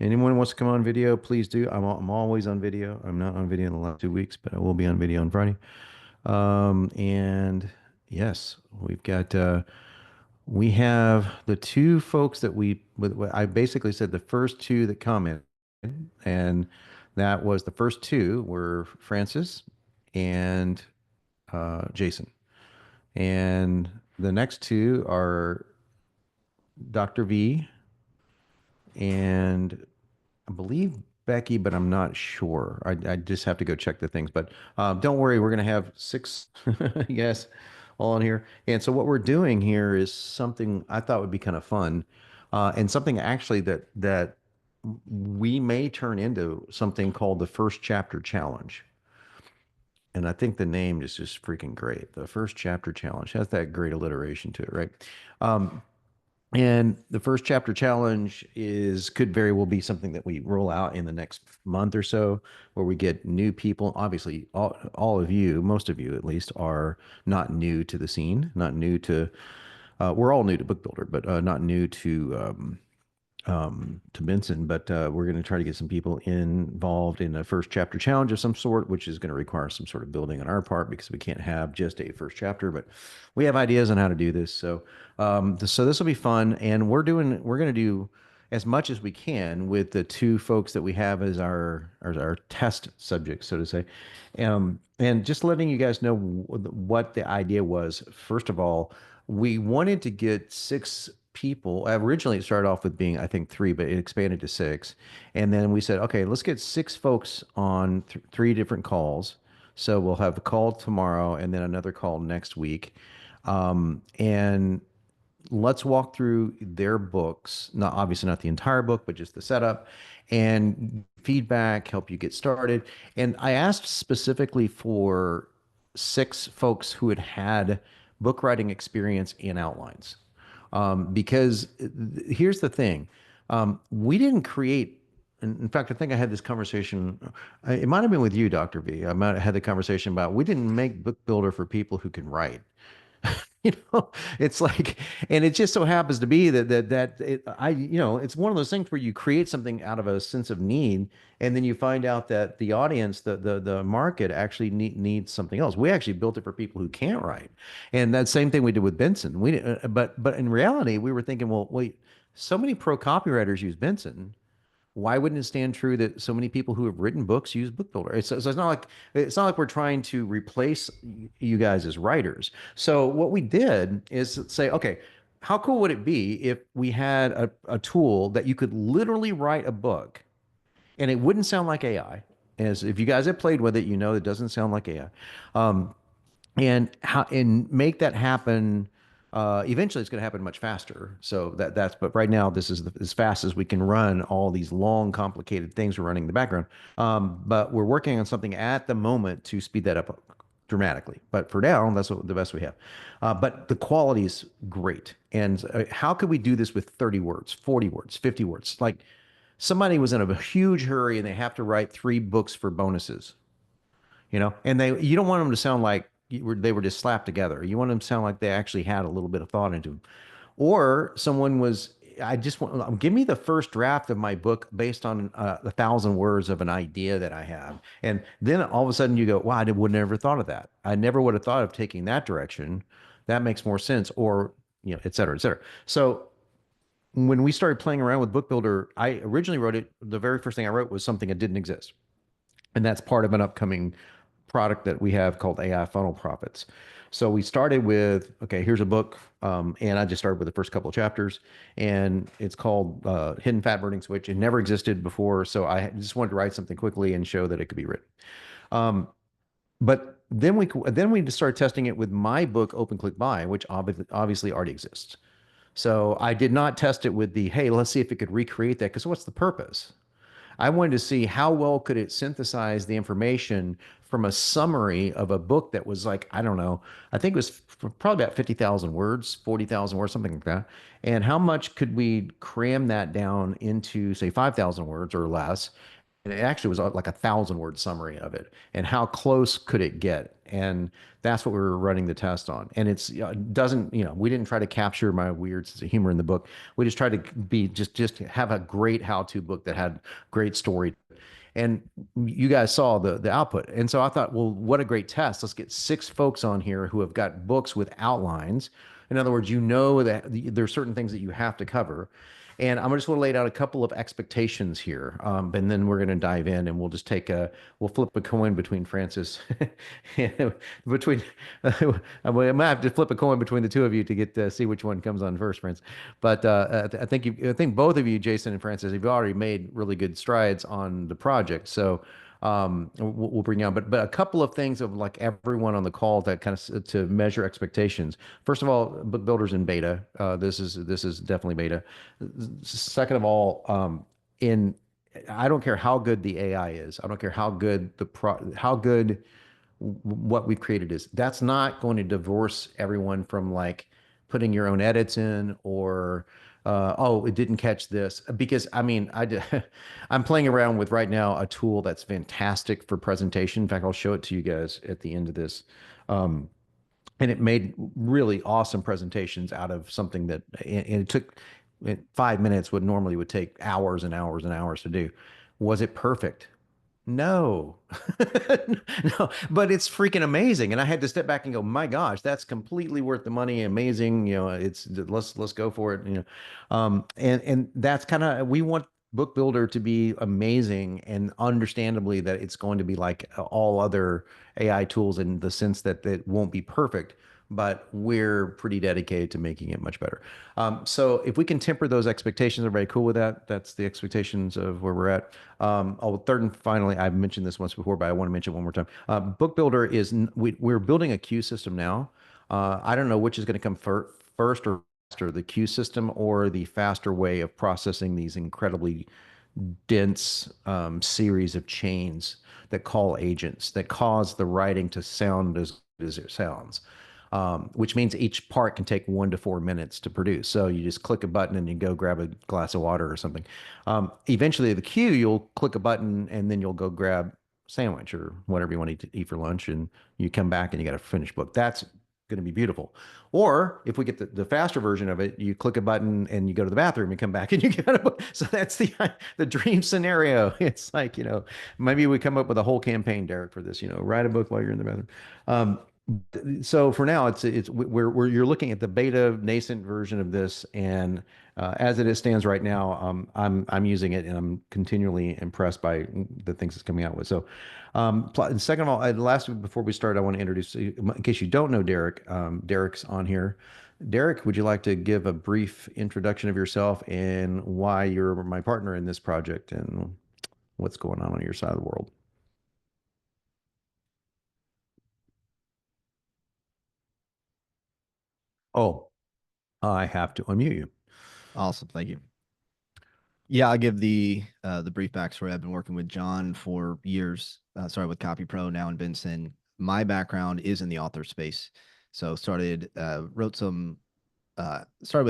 Anyone wants to come on video, please do. I'm always on video. I'm not on video in the last 2 weeks, but I will be on video on Friday. And yes, we have the two folks that I basically said the first two that commented, and that was the first two were Francis and Jason. And the next two are Dr. V and I believe Becky, but I'm not sure. I just have to go check the things. But don't worry, we're going to have six, yes, all on here. And so what we're doing here is something I thought would be kind of fun, and something actually that we may turn into something called the First Chapter Challenge. And I think the name is just freaking great. The First Chapter Challenge has that great alliteration to it, right? Um, and the first chapter challenge could very well be something that we roll out in the next month or so, where we get new people. Obviously, all of you, most of you at least, are not new to the scene, not new to, we're all new to Book Builder, but not new to Benson, but we're going to try to get some people involved in a first chapter challenge of some sort, which is going to require some sort of building on our part because we can't have just a first chapter, but we have ideas on how to do this. So this will be fun, and we're going to do as much as we can with the two folks that we have as our test subjects, so to say, and just letting you guys know what the idea was. First of all, we wanted to get six people. Originally, it started off with being, I think, three, but it expanded to six. And then we said, okay, let's get six folks on three different calls. So we'll have a call tomorrow and then another call next week. And let's walk through their books, not obviously not the entire book, but just the setup and feedback, help you get started. And I asked specifically for six folks who had had book writing experience in outlines. Because here's the thing. We didn't create, in fact, I think I had this conversation. It might have been with you, Dr. V. I might have had the conversation about we didn't make Book Builder for people who can write. You know, it's like, and it just so happens to be it's one of those things where you create something out of a sense of need, and then you find out that the audience, the market actually needs something else. We actually built it for people who can't write, and that same thing we did with Benson. But in reality, we were thinking, well, wait, so many pro copywriters use Benson, why wouldn't it stand true that so many people who have written books use Book Builder? So it's not like we're trying to replace you guys as writers. So what we did is say, okay, how cool would it be if we had a tool that you could literally write a book and it wouldn't sound like AI? As if you guys have played with it, you know it doesn't sound like AI. And make that happen. Eventually, it's going to happen much faster. But right now, this is as fast as we can run all these long, complicated things we're running in the background. But we're working on something at the moment to speed that up dramatically. But for now, that's the best we have. But the quality is great. And how could we do this with 30 words, 40 words, 50 words? Like somebody was in a huge hurry and they have to write 3 books for bonuses, and you don't want them to sound like they were just slapped together. You want them to sound like they actually had a little bit of thought into them. Or someone was, I just want, give me the first draft of my book based on 1,000 words of an idea that I have. And then all of a sudden you go, wow, would never thought of that. I never would have thought of taking that direction. That makes more sense. Or, et cetera, et cetera. So when we started playing around with Book Builder, I originally wrote it. The very first thing I wrote was something that didn't exist. And that's part of an upcoming product that we have called AI Funnel Profits. So we started with, okay, here's a book. And I just started with the first couple of chapters, and it's called Hidden Fat Burning Switch. It never existed before. So I just wanted to write something quickly and show that it could be written. But then we started testing it with my book, Open Click Buy, which obviously already exists. So I did not test it with hey, let's see if it could recreate that. Because what's the purpose? I wanted to see how well could it synthesize the information from a summary of a book that was like, I don't know, I think it was probably about 50,000 words, 40,000 words, something like that. And how much could we cram that down into, say, 5,000 words or less? and it actually was like 1,000 word summary of it, and how close could it get? And that's what we were running the test on. And it's doesn't, we didn't try to capture my weird sense of humor in the book. We just tried to be just have a great how-to book that had great story. And you guys saw the output. And so I thought, well, what a great test. Let's get 6 folks on here who have got books with outlines. In other words, that there's certain things that you have to cover. And I'm just going to lay out a couple of expectations here, and then we're going to dive in, and we'll flip a coin between Francis, between, I might have to flip a coin between the two of you to get to see which one comes on first, Francis. But I think both of you, Jason and Francis, have already made really good strides on the project. So we'll bring you on, but a couple of things of like everyone on the call that kind of to measure expectations. First of all, book builders in beta. This is definitely beta. Second of all, in I don't care how good the AI is. I don't care how good how good what we've created is. That's not going to divorce everyone from like putting your own edits in or oh, it didn't catch this because I mean I'm playing around with right now a tool that's fantastic for presentation. In fact, I'll show it to you guys at the end of this. Um, and it made really awesome presentations out of something that and it took 5 minutes what normally would take hours and hours and hours to do. Was it perfect? No, no, but it's freaking amazing. And I had to step back and go, my gosh, that's completely worth the money. Amazing. Let's go for it. And that's kind of, we want Book Builder to be amazing and understandably that it's going to be like all other AI tools in the sense that it won't be perfect, but we're pretty dedicated to making it much better. So if we can temper those expectations, everybody cool with that? That's the expectations of where we're at. Third and finally, I've mentioned this once before, but I want to mention it one more time. Book Builder we're building a queue system now. I don't know which is going to come first or faster, the queue system or the faster way of processing these incredibly dense series of chains that call agents that cause the writing to sound as good as it sounds. Which means each part can take 1 to 4 minutes to produce. So you just click a button and you go grab a glass of water or something. Eventually, the queue, you'll click a button and then you'll go grab a sandwich or whatever you want to eat for lunch, and you come back and you got a finished book. That's going to be beautiful. Or if we get the faster version of it, you click a button and you go to the bathroom and come back and you get a book. So that's the dream scenario. It's like, maybe we come up with a whole campaign, Derek, for this, write a book while you're in the bathroom. So for now, you're looking at the beta nascent version of this, and as it stands right now, I'm using it, and I'm continually impressed by the things it's coming out with. So, second of all, before we start, I want to introduce, in case you don't know Derek, Derek's on here. Derek, would you like to give a brief introduction of yourself and why you're my partner in this project and what's going on your side of the world? Oh, I have to unmute you. Awesome. Thank you. Yeah, I'll give the brief backstory. I've been working with John for years. Started with Copy Pro, now in BNSN. My background is in the author space. So started with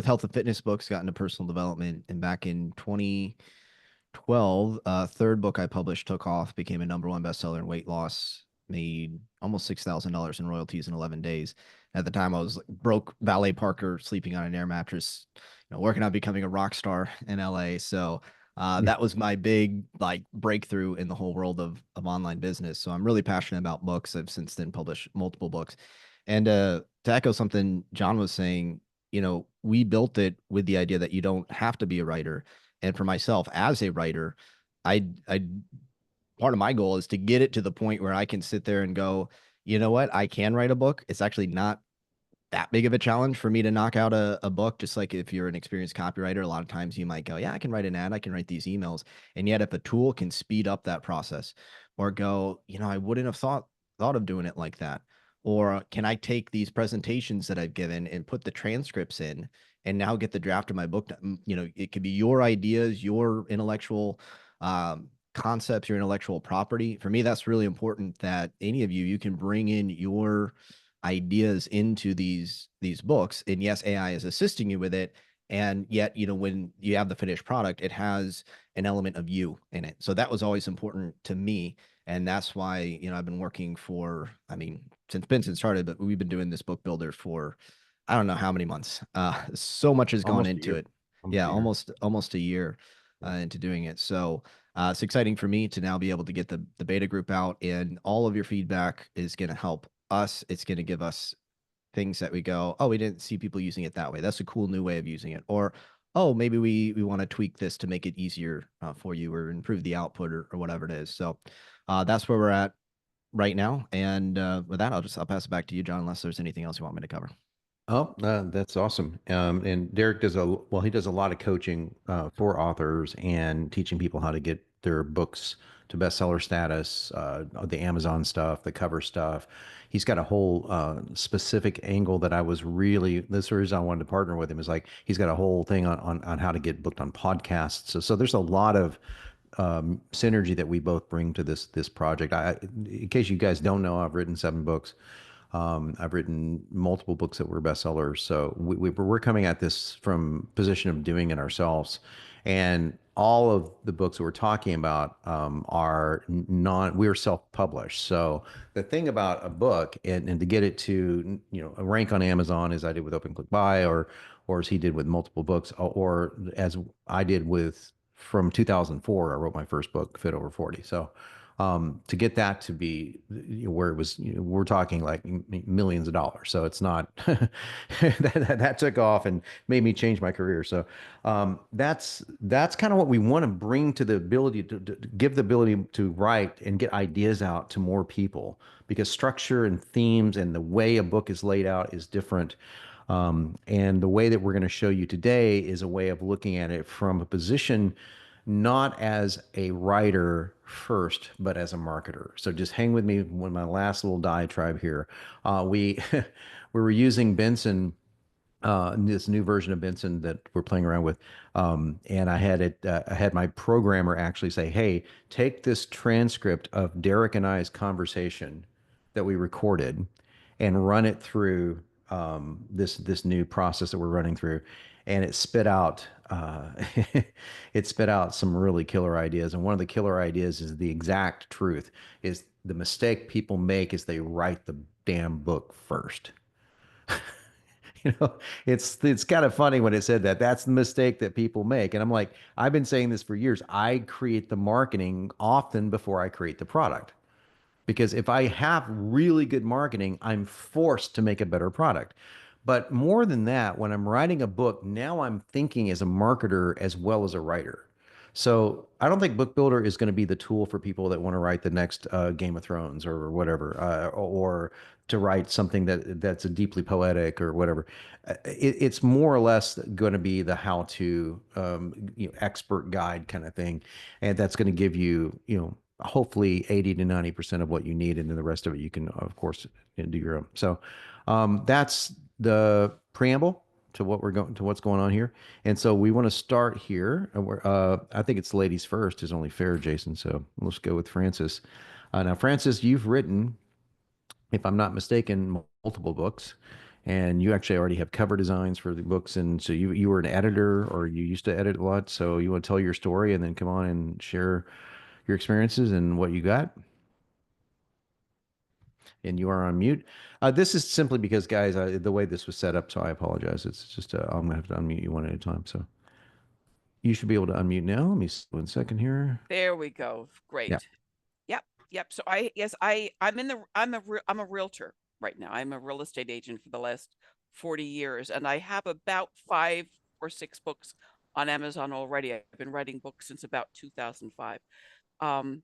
health and fitness books, got into personal development, and back in 2012, third book I published took off, became a #1 bestseller in weight loss, made almost $6,000 in royalties in 11 days. At the time, I was like broke valet parker, sleeping on an air mattress, working on becoming a rock star in LA. So that was my big like breakthrough in the whole world of online business. So I'm really passionate about books. I've since then published multiple books. And to echo something John was saying, we built it with the idea that you don't have to be a writer. And for myself as a writer, I part of my goal is to get it to the point where I can sit there and go, you know what, I can write a book. It's actually not that big of a challenge for me to knock out a book. Just like if you're an experienced copywriter, a lot of times you might go, yeah, I can write an ad, I can write these emails. And yet if a tool can speed up that process or go, I wouldn't have thought of doing it like that. Or can I take these presentations that I've given and put the transcripts in and now get the draft of my book? It could be your ideas, your intellectual concepts, your intellectual property. For me, that's really important that any of you can bring in your ideas into these books. And yes, AI is assisting you with it. And yet, when you have the finished product, it has an element of you in it. So that was always important to me. And that's why, I've been working since Benson started, but we've been doing this book builder for I don't know how many months. So much has gone Almost a into year. it. Almost Yeah, a year. almost a year Yeah. into doing it. So it's exciting for me to now be able to get the beta group out, and all of your feedback is going to help us. It's going to give us things that we go, oh, we didn't see people using it that way. That's a cool new way of using it. Or, oh, maybe we want to tweak this to make it easier for you or improve the output or whatever it is. So that's where we're at right now. And with that, I'll pass it back to you, John, unless there's anything else you want me to cover. Oh, that's awesome. And Derek he does a lot of coaching for authors and teaching people how to get their books to bestseller status, the Amazon stuff, the cover stuff. He's got a whole specific angle that this is the reason I wanted to partner with him is like he's got a whole thing on how to get booked on podcasts. So there's a lot of synergy that we both bring to this project. In case you guys don't know, I've written 7 books. I've written multiple books that were bestsellers. So we're coming at this from position of doing it ourselves. And all of the books that we're talking about we're self-published. So the thing about a book and to get it to, a rank on Amazon as I did with Open Click Buy or as he did with multiple books or as I did with from 2004, I wrote my first book, Fit Over 40. So to get that to be where it was, we're talking like millions of dollars. So it's not that took off and made me change my career. So that's kind of what we want to bring to the ability to give the ability to write and get ideas out to more people because structure and themes and the way a book is laid out is different. And the way that we're going to show you today is a way of looking at it from a position not as a writer first, but as a marketer. So just hang with me when my last little diatribe here. We we were using Benson, this new version of Benson that we're playing around with, and I had my programmer actually say, "Hey, take this transcript of Derek and I's conversation that we recorded, and run it through this new process that we're running through," and it spit out it spit out some really killer ideas. And one of the killer ideas is the exact truth: is the mistake people make is they write the damn book first. you know, it's kind of funny when it said that. That's the mistake that people make. And I'm like, I've been saying this for years. I create the marketing often before I create the product. Because if I have really good marketing, I'm forced to make a better product. But more than that, when I'm writing a book, now I'm thinking as a marketer as well as a writer. So I don't think Book Builder is going to be the tool for people that want to write the next Game of Thrones or whatever, or to write something that's a deeply poetic or whatever. It's more or less going to be the how-to, expert guide kind of thing, and that's going to give you, hopefully 80 to 90% of what you need, and then the rest of it you can, of course, do your own. So that's the preamble to what's going on here. And so we want to start here. I think it's ladies first is only fair, Jason. So let's go with Francis. Now, Francis, you've written, if I'm not mistaken, multiple books, and you actually already have cover designs for the books. And so you were an editor, or you used to edit a lot. So you want to tell your story and then come on and share your experiences and what you got. And you are on mute. This is simply because, guys, the way this was set up, so I apologize. It's just I'm gonna have to unmute you one at a time. So you should be able to unmute now. Let me see 1 second here. There we go. Yeah. Great. Yep. So I'm a realtor right now. I'm a real estate agent for the last 40 years, and I have about 5 or 6 books on Amazon already. I've been writing books since about 2005. Um,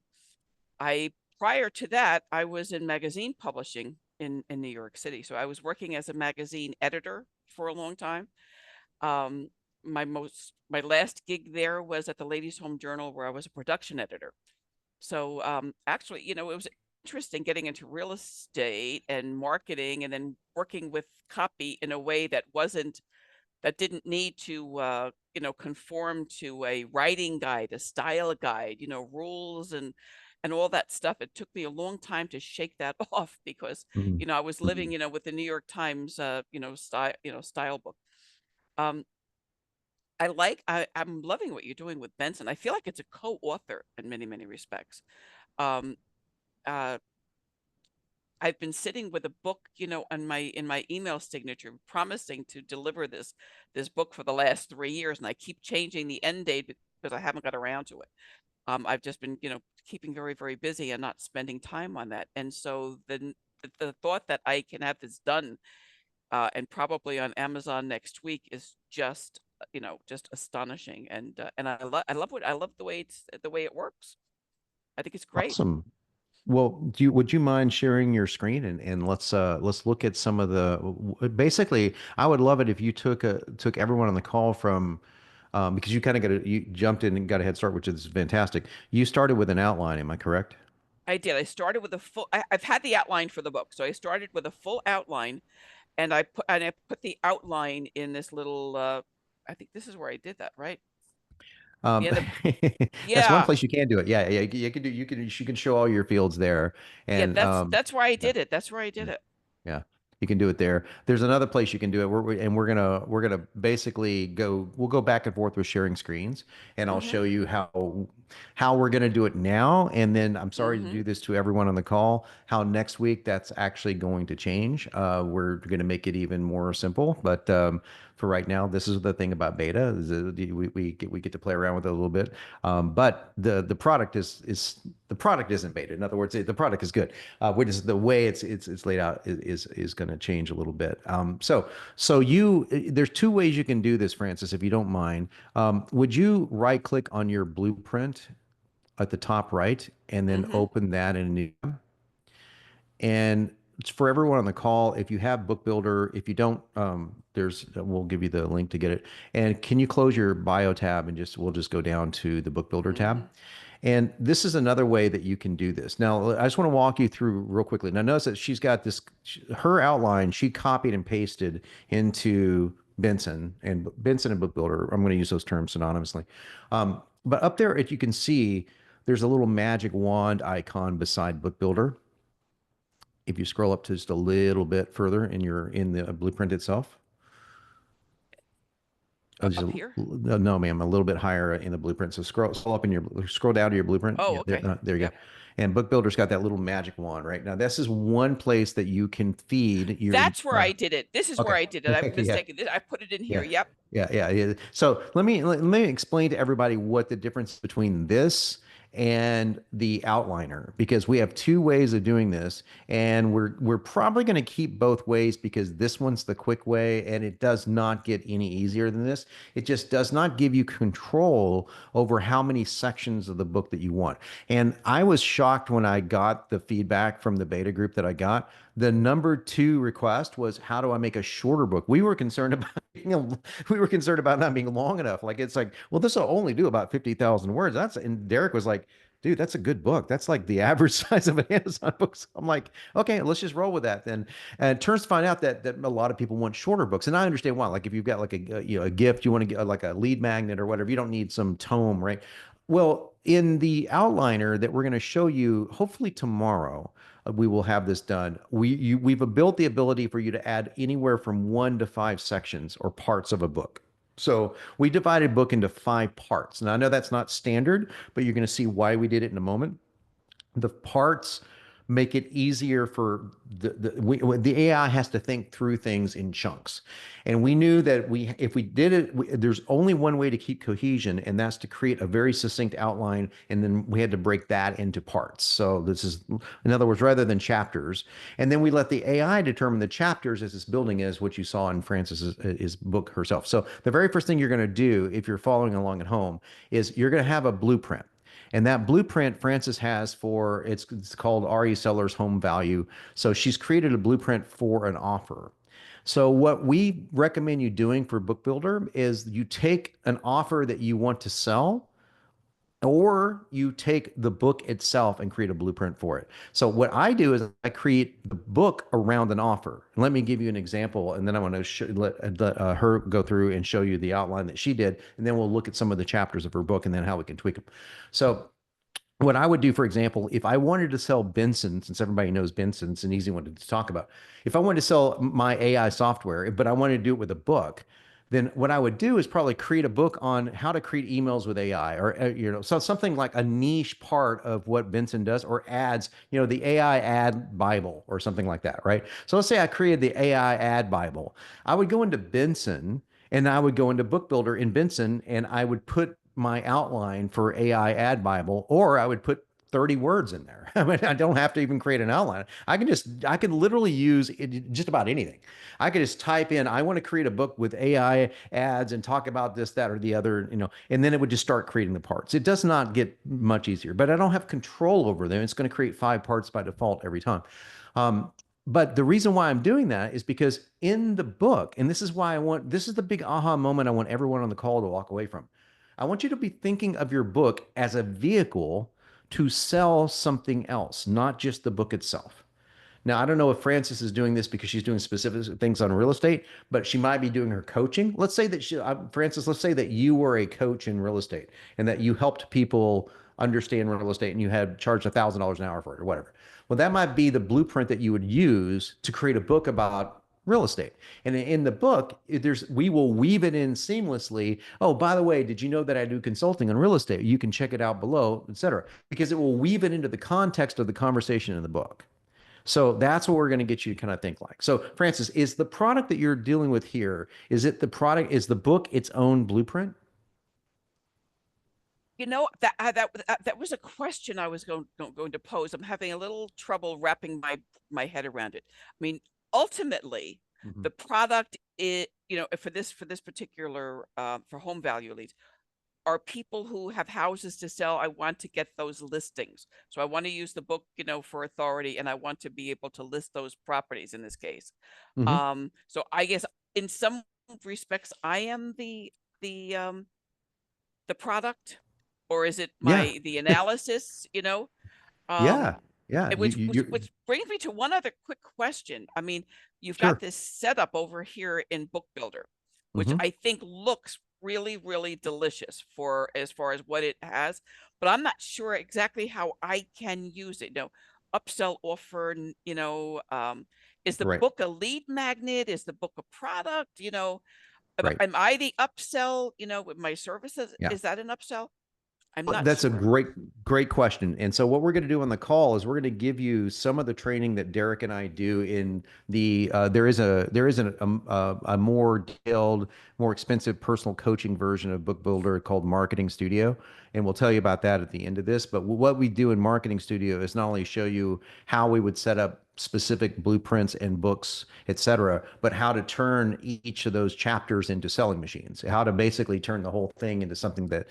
I prior to that, I was in magazine publishing in New York City. So I was working as a magazine editor for a long time. Um, my last gig there was at the Ladies Home Journal, where I was a production editor. So actually, it was interesting getting into real estate and marketing and then working with copy in a way that didn't need to conform to a writing guide, a style guide, rules and all that stuff. It took me a long time to shake that off because Mhm. I was living with the New York Times style book. Um I'm loving what you're doing with Benson. I feel like it's a co-author in many, many respects. Um, uh, I've been sitting with a book, on in my email signature, promising to deliver this book for the last 3 years, and I keep changing the end date because I haven't got around to it. I've just been, keeping very, very busy and not spending time on that. And so the thought that I can have this done, and probably on Amazon next week, is just, just astonishing. And I love the way it works. I think it's great. Awesome. Well, would you mind sharing your screen and let's look at some of basically I would love it if you took everyone on the call from because you kind of you jumped in and got a head start, which is fantastic. You started with an outline, am I correct? I did. I started with I've had the outline for the book. So I started with a full outline, and I put the outline in this little, I think this is where I did that, right? Um, Yeah, that's one yeah, place you can do it. Yeah, yeah, you can show all your fields there, yeah, and that's where I yeah. did it. That's where I did Yeah. it. Yeah, you can do it there. There's another place you can do it. And we're gonna basically we'll go back and forth with sharing screens, and I'll Mm-hmm. show you how we're gonna do it now. And then I'm sorry to Mm-hmm. do this to everyone on the call. How next week that's actually going to change. We're gonna make it even more simple. But for right now, this is the thing about beta. Is that we get to play around with it a little bit. But the product is the product isn't beta. In other words, the product is good. Which is the way it's laid out is going to change a little bit. So there's two ways you can do this, Francis, if you don't mind. Would you right click on your blueprint at the top right and then Mm-hmm. open that in a new tab? And it's for everyone on the call, if you have Book Builder, if you don't, we'll give you the link to get it. And can you close your bio tab and we'll just go down to the Book Builder tab? Mm-hmm. And this is another way that you can do this. Now, I just want to walk you through real quickly. Now, notice that she's got her outline, she copied and pasted into Benson and Book Builder. I'm going to use those terms synonymously. But up there, if you can see, there's a little magic wand icon beside Book Builder. If you scroll up to just a little bit further in the blueprint itself. Up here. No, ma'am, a little bit higher in the blueprint. So scroll down to your blueprint. Oh, Yeah, okay. there you go. Yep. And Book Builder's got that little magic wand right now. This is one place that you can feed your. That's where I did it. This is where Okay. I did it. I'm Yeah. mistaken. I put it in here. Yeah. Yep. Yeah. So let me explain to everybody what the difference between this and the outliner, because we have two ways of doing this, and we're probably going to keep both ways because this one's the quick way and it does not get any easier than this. It just does not give you control over how many sections of the book that you want. And I was shocked when I got the feedback from the beta group that I got. The number two request was, how do I make a shorter book? We were concerned about we were concerned about not being long enough. Like, it's like, well, this will only do about 50,000 words. And Derek was like, dude, that's a good book. That's like the average size of an Amazon book. So I'm like, okay, let's just roll with that then. And it turns to find out that a lot of people want shorter books. And I understand why. Like, if you've got like a gift, you want to get like a lead magnet or whatever, you don't need some tome, right? Well, in the outliner that we're going to show you, hopefully tomorrow, we will have this done. We've built the ability for you to add anywhere from 1 to 5 sections or parts of a book. So we divided book into 5 parts. Now I know that's not standard, but you're going to see why we did it in a moment. The parts make it easier for the AI has to think through things in chunks. And we knew that if we did it, there's only one way to keep cohesion, and that's to create a very succinct outline, and then we had to break that into parts. So this is, in other words, rather than chapters. And then we let the AI determine the chapters as this building is, what you saw in Frances's book herself. So the very first thing you're going to do if you're following along at home is you're going to have a blueprint. And that blueprint Frances has for it's called RE Seller's Home Value. So she's created a blueprint for an offer. So what we recommend you doing for Book Builder is you take an offer that you want to sell, or you take the book itself and create a blueprint for it. So what I do is I create the book around an offer. And let me give you an example, and then I want to let her go through and show you the outline that she did, and then we'll look at some of the chapters of her book and then how we can tweak them. So what I would do, for example, if I wanted to sell Benson, since everybody knows Benson, it's an easy one to talk about. If I wanted to sell my AI software, but I wanted to do it with a book, then what I would do is probably create a book on how to create emails with AI, or so something like a niche part of what Benson does, or ads, the AI ad Bible or something like that, right? So let's say I created the AI ad Bible. I would go into Benson, and I would go into Book Builder in Benson, and I would put my outline for AI ad Bible, or I would put 30 words in there. I mean, I don't have to even create an outline. I can literally use it, just about anything. I could just type in, I want to create a book with AI ads and talk about this, that, or the other, and then it would just start creating the parts. It does not get much easier, but I don't have control over them. It's going to create 5 parts by default every time. Um, but the reason why I'm doing that is because in the book, and this is the big aha moment I want everyone on the call to walk away from. I want you to be thinking of your book as a vehicle to sell something else, not just the book itself. Now, I don't know if Frances is doing this because she's doing specific things on real estate, but she might be doing her coaching. Let's say that Frances, let's say that you were a coach in real estate and that you helped people understand real estate and you had charged $1,000 an hour for it or whatever. Well, that might be the blueprint that you would use to create a book about real estate. And in the book, we will weave it in seamlessly. Oh, by the way, did you know that I do consulting on real estate? You can check it out below, et cetera, because it will weave it into the context of the conversation in the book. So that's what we're going to get you to kind of think like. So, Frances, is the product that you're dealing with here, is the book its own blueprint? That was a question I was going to pose. I'm having a little trouble wrapping my head around it. I mean, ultimately, Mhm. the product is, for this particular for home value leads, are people who have houses to sell. I want to get those listings. So I want to use the book, for authority, and I want to be able to list those properties in this case. Mhm. So I guess in some respects, I am the product, or is it Yeah. the analysis, Yeah. um, Yeah. and which brings me to one other quick question. I mean, you've got Sure. this setup over here in Book Builder, which Mhm. I think looks really, really delicious for as far as what it has, but I'm not sure exactly how I can use it. Upsell offer, is the Right. book a lead magnet? Is the book a product? Right. Am I the upsell, with my services? Yeah. Is that an upsell? I'm Well, not that's a sure. great question. And so what we're going to do on the call is we're going to give you some of the training that Derek and I do in there is a more detailed, more expensive personal coaching version of Book Builder called Marketing Studio. And we'll tell you about that at the end of this. But what we do in Marketing Studio is not only show you how we would set up specific blueprints and books, et cetera, but how to turn each of those chapters into selling machines, how to basically turn the whole thing into something that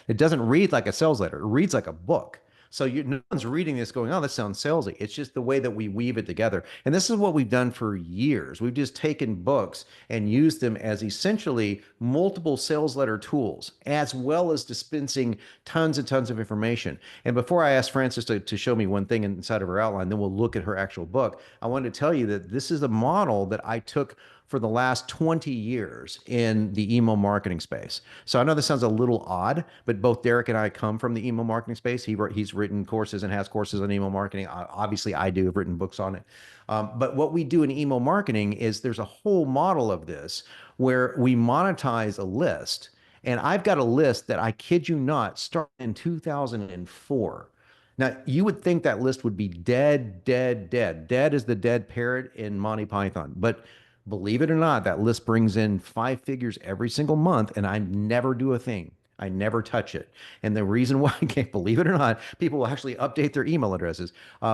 it doesn't read like a sales letter. It reads like a book. So no one's reading this going, oh, that sounds salesy. It's just the way that we weave it together. And this is what we've done for years. We've just taken books and used them as essentially multiple sales letter tools, as well as dispensing tons and tons of information. And before I ask Frances to show me one thing inside of her outline, then we'll look at her actual book. I wanted to tell you that this is a model that I took for the last 20 years in the email marketing space. So I know this sounds a little odd, but both Derek and I come from the email marketing space. He's written courses and has courses on email marketing. Obviously, I do have written books on it. But what we do in email marketing is there's a whole model of this where we monetize a list. And I've got a list that, I kid you not, started in 2004. Now, you would think that list would be dead, dead, dead. Dead as the dead parrot in Monty Python. But believe it or not, that list brings in 5 figures every single month, and I never do a thing. I never touch it. And the reason why, I can't believe it or not, people will actually update their email addresses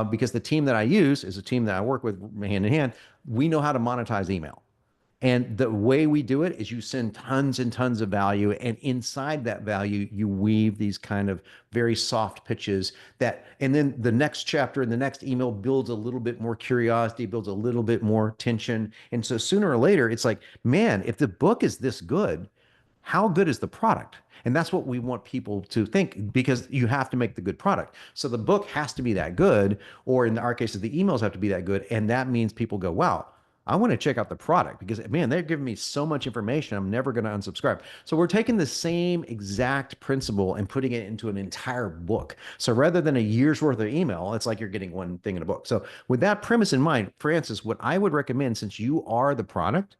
because the team that I use is a team that I work with hand in hand. We know how to monetize email. And the way we do it is you send tons and tons of value. And inside that value, you weave these kind of very soft pitches and then the next chapter in the next email builds a little bit more curiosity, builds a little bit more tension. And so sooner or later, it's like, man, if the book is this good, how good is the product? And that's what we want people to think, because you have to make the good product. So the book has to be that good, or in our case, the emails have to be that good. And that means people go, wow, I want to check out the product because, man, they're giving me so much information. I'm never going to unsubscribe. So we're taking the same exact principle and putting it into an entire book. So rather than a year's worth of email, it's like you're getting one thing in a book. So with that premise in mind, Frances, what I would recommend, since you are the product,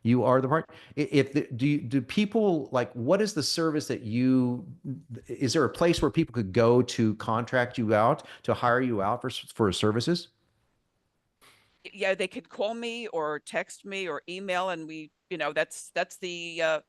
You are the part. If the, do people like what is the service that you is there a place where people could go to contract you out to hire you out for services? Yeah, they could call me or text me or email, and that's the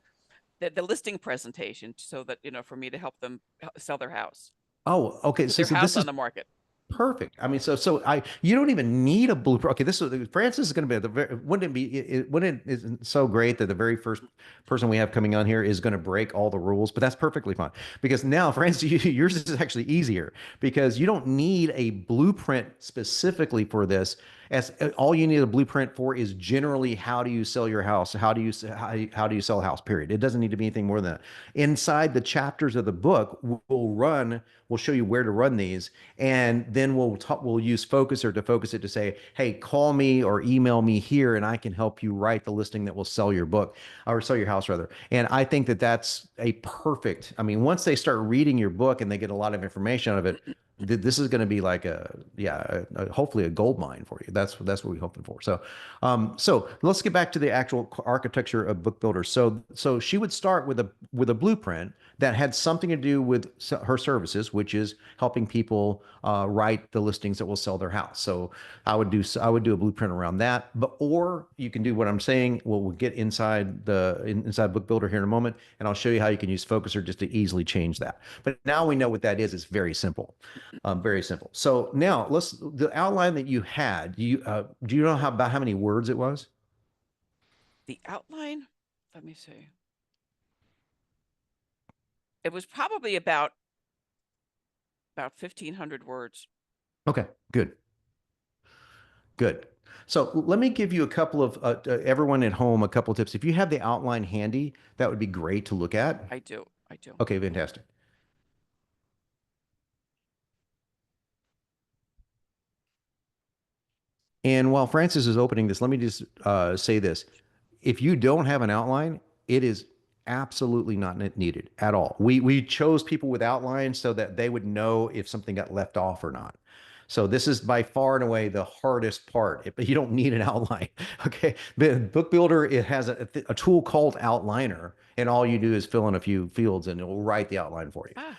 listing presentation, so that for me to help them sell their house, Oh, okay. put So their so house this on is the market. perfect. I mean, so I you don't even need a blueprint. Okay, this is Francis is going to be at the very, wouldn't it be wouldn't it is so great that the very first person we have coming on here is going to break all the rules, but that's perfectly fine because now Francis, yours is actually easier because you don't need a blueprint specifically for this. As all you need a blueprint for is generally how do you sell your house? How do you sell a house? Period. It doesn't need to be anything more than that. Inside the chapters of the book, we'll show you where to run these, and then we'll use Focuser to focus it to say, hey, call me or email me here, and I can help you write the listing that will sell your book or sell your house rather. And I think that that's a perfect. I mean, once they start reading your book and they get a lot of information out of it, this is going to be like hopefully a gold mine for you. That's what we're hoping for. So let's get back to the actual architecture of Book Builder. So she would start with a blueprint that had something to do with her services, which is helping people write the listings that will sell their house. So I would do a blueprint around that. But or you can do what I'm saying. We'll get inside Book Builder here in a moment, and I'll show you how you can use Focuser just to easily change that. But now we know what that is. It's very simple, very simple. So now the outline that you had. Do you know about how many words it was? The outline, let me see. It was probably about 1,500 words. Okay, good. Good. So let me give you a couple of everyone at home a couple of tips. If you have the outline handy, that would be great to look at. I do. I do. Okay, fantastic. And while Francis is opening this, let me just say this. If you don't have an outline, it is absolutely not needed at all. We chose people with outlines so that they would know if something got left off or not. So this is by far and away the hardest part. But you don't need an outline. Okay. The Book Builder, it has a tool called Outliner, and all you do is fill in a few fields and it will write the outline for you. Ah,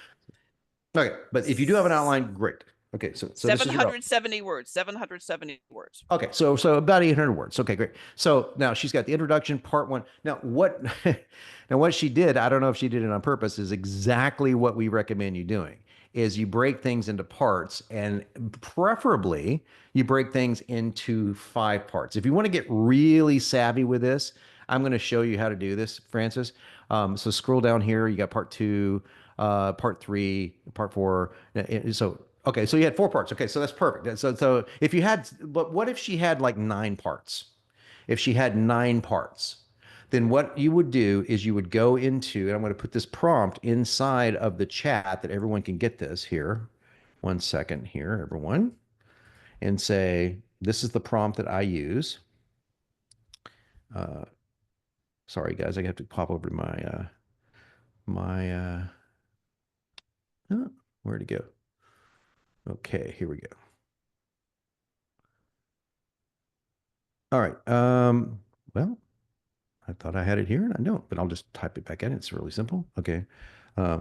Okay. But if you do have an outline, great. Okay. So this is your 770 words. 770 words. Okay, so about 800 words. Okay, great. So now she's got the introduction, part one. Now what now what she did, I don't know if she did it on purpose, is exactly what we recommend you doing. Is you break things into parts, and preferably you break things into 5 parts. If you want to get really savvy with this, I'm going to show you how to do this, Francis. So scroll down here. You got part two, part three, part four. So okay, so you had 4 parts. Okay, so that's perfect. So if you had, but what if she had like 9 parts? If she had 9 parts, then what you would do is you would go into, and I'm going to put this prompt inside of the chat that everyone can get this here. 1 second here, everyone, and say, this is the prompt that I use. Uh, sorry, guys, I have to pop over to my oh, where'd it go? Okay, here we go. All right. Well, I thought I had it here and I don't, but I'll just type it back in. It's really simple. Okay. Uh,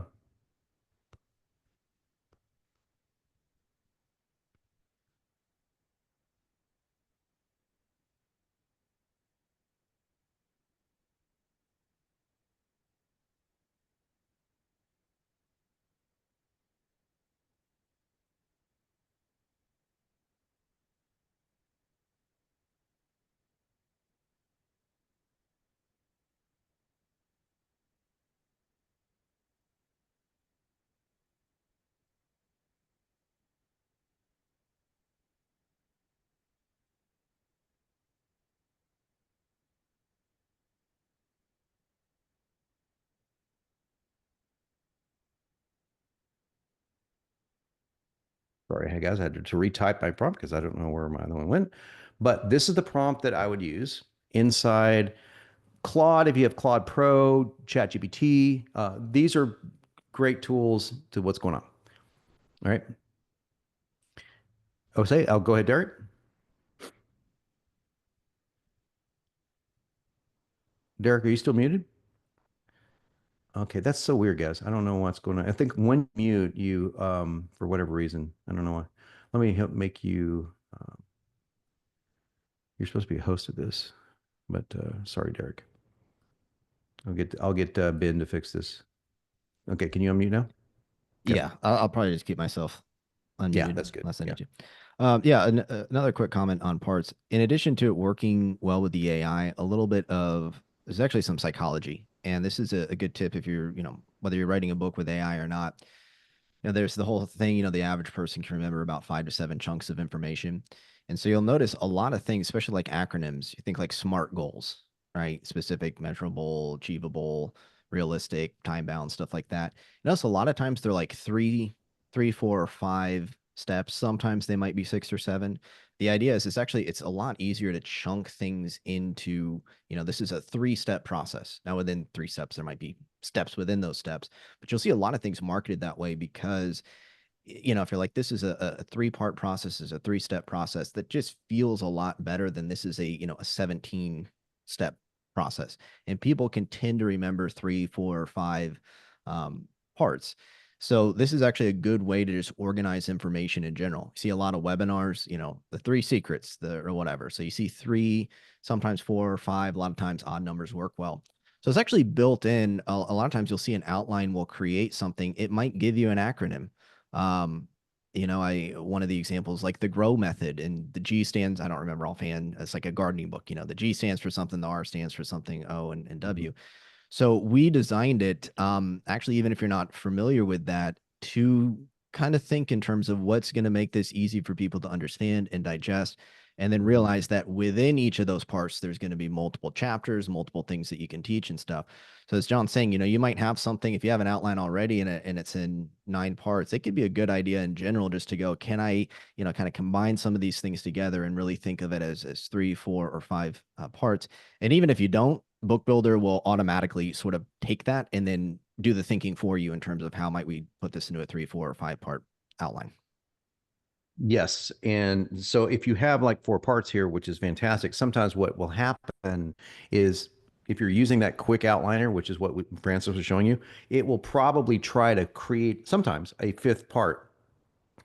sorry, hey guys, I had to retype my prompt because I don't know where my other one went. But this is the prompt that I would use inside Claude. If you have Claude Pro, ChatGPT, these are great tools to what's going on. All right. I'll go ahead, Derek. Derek, are you still muted? Okay, that's so weird, guys. I don't know what's going on. I think when you mute, you, for whatever reason, I don't know why. Let me help make you, you're supposed to be a host of this, but sorry, Derek. I'll get Ben to fix this. Okay, can you unmute now? Okay. Yeah, I'll probably just keep myself Yeah, unmuted that's good. unless I Yeah. need to. Yeah, another quick comment on parts. In addition to it working well with the AI, a little bit of there's actually some psychology, and this is a good tip if you're, whether you're writing a book with AI or not. There's the whole thing, the average person can remember about 5 to 7 chunks of information. And so you'll notice a lot of things, especially like acronyms, you think like SMART goals, right? Specific, measurable, achievable, realistic, time bound, stuff like that. You notice a lot of times they're like three, 4 or 5 steps. Sometimes they might be 6 or 7. The idea is it's a lot easier to chunk things into, this is a 3-step process. Now within 3 steps, there might be steps within those steps, but you'll see a lot of things marketed that way because, if you're like, this is a 3-part process, is a 3-step process, that just feels a lot better than this is a 17-step process. And people can tend to remember 3, 4, or 5 parts. So this is actually a good way to just organize information in general. You see a lot of webinars, the 3 secrets, or whatever. So you see 3, sometimes 4 or 5, a lot of times odd numbers work well. So it's actually built in. A lot of times you'll see an outline will create something. It might give you an acronym. Um, one of the examples, like the GROW method, and the G stands, I don't remember offhand. It's like a gardening book. The G stands for something, the R stands for something, O and W. So we designed it, actually, even if you're not familiar with that, to kind of think in terms of what's going to make this easy for people to understand and digest, and then realize that within each of those parts, there's going to be multiple chapters, multiple things that you can teach and stuff. So as John's saying, you might have something, if you have an outline already and it's in 9 parts, it could be a good idea in general just to go, can I, kind of combine some of these things together and really think of it as 3, 4, or 5 parts. And even if you don't, BookBuilder will automatically sort of take that and then do the thinking for you in terms of how might we put this into a 3, 4, or 5-part outline. Yes. And so if you have like 4 parts here, which is fantastic, sometimes what will happen is if you're using that quick outliner, which is what Francis was showing you, it will probably try to create sometimes a 5th part,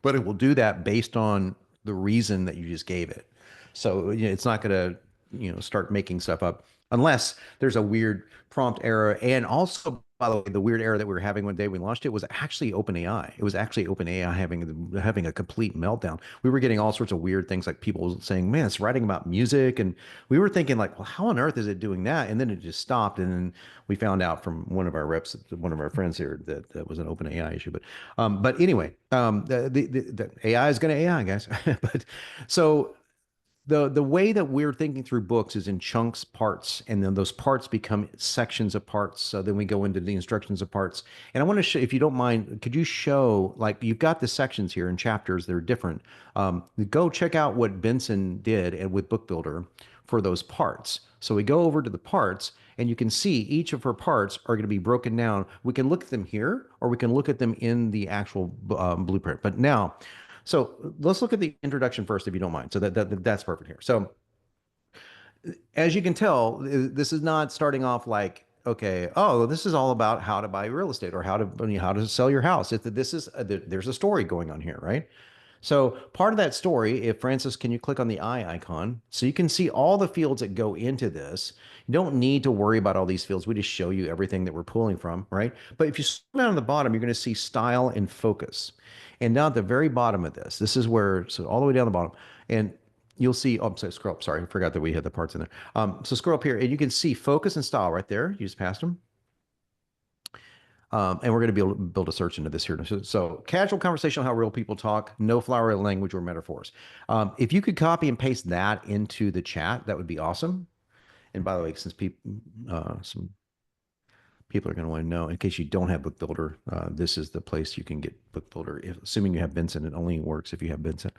but it will do that based on the reason that you just gave it. So it's not going to start making stuff up unless there's a weird prompt error. And also, by the way, the weird error that we were having one day we launched it was actually OpenAI. It was actually OpenAI having a complete meltdown. We were getting all sorts of weird things, like people saying, "Man, it's writing about music," and we were thinking like, "Well, how on earth is it doing that?" And then it just stopped. And then we found out from one of our reps, one of our friends here, that that was an OpenAI issue. But anyway, the AI is going to AI, guys. But so the way that we're thinking through books is in chunks, parts, and then those parts become sections of parts. So then we go into the instructions of parts. And I want to show, if you don't mind, could you show, like, you've got the sections here and chapters that are different. Go check out what Benson did with BookBuilder for those parts. So we go over to the parts, and you can see each of her parts are going to be broken down. We can look at them here, or we can look at them in the actual blueprint. But now, so let's look at the introduction first, if you don't mind. So that's perfect here. So as you can tell, this is not starting off like, okay, oh, this is all about how to buy real estate or how to sell your house. There's a story going on here, right? So part of that story, if Francis, can you click on the eye icon so you can see all the fields that go into this? You don't need to worry about all these fields. We just show you everything that we're pulling from, right? But if you scroll down to the bottom, you're going to see style and focus. And down at the very bottom of this is where, so all the way down the bottom, and you'll see, oh, I'm sorry, scroll up. Sorry, I forgot that we had the parts in there. So scroll up here and you can see focus and style right there. You just passed them. And we're going to be able to build a search into this here. So casual conversation, how real people talk, no flowery language or metaphors. If you could copy and paste that into the chat, that would be awesome. And by the way, since some people are going to want to know, in case you don't have BookBuilder, this is the place you can get BookBuilder. Assuming you have Benson, it only works if you have Benson.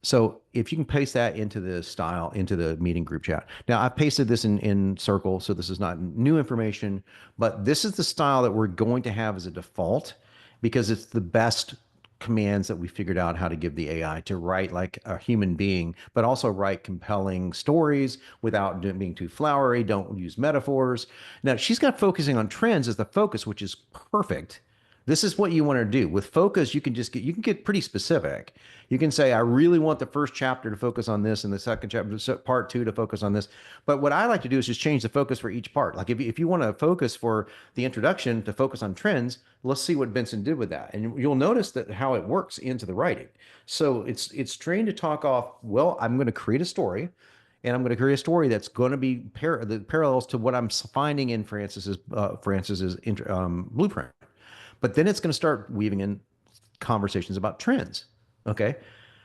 So if you can paste that into the style, into the meeting group chat. Now I've pasted this in Circle, so this is not new information, but this is the style that we're going to have as a default because it's the best commands that we figured out how to give the AI to write like a human being, but also write compelling stories without being too flowery. Don't use metaphors. Now she's got focusing on trends as the focus, which is perfect. This is what you want to do. With focus, you can get pretty specific. You can say, I really want the first chapter to focus on this and the second chapter, part two to focus on this. But what I like to do is just change the focus for each part. Like if you want to focus for the introduction to focus on trends, let's see what Benson did with that. And you'll notice that how it works into the writing. So it's trained to talk off, well, I'm going to create a story and I'm going to create a story that's going to be the parallels to what I'm finding in Francis's blueprint. But then it's going to start weaving in conversations about trends. Okay.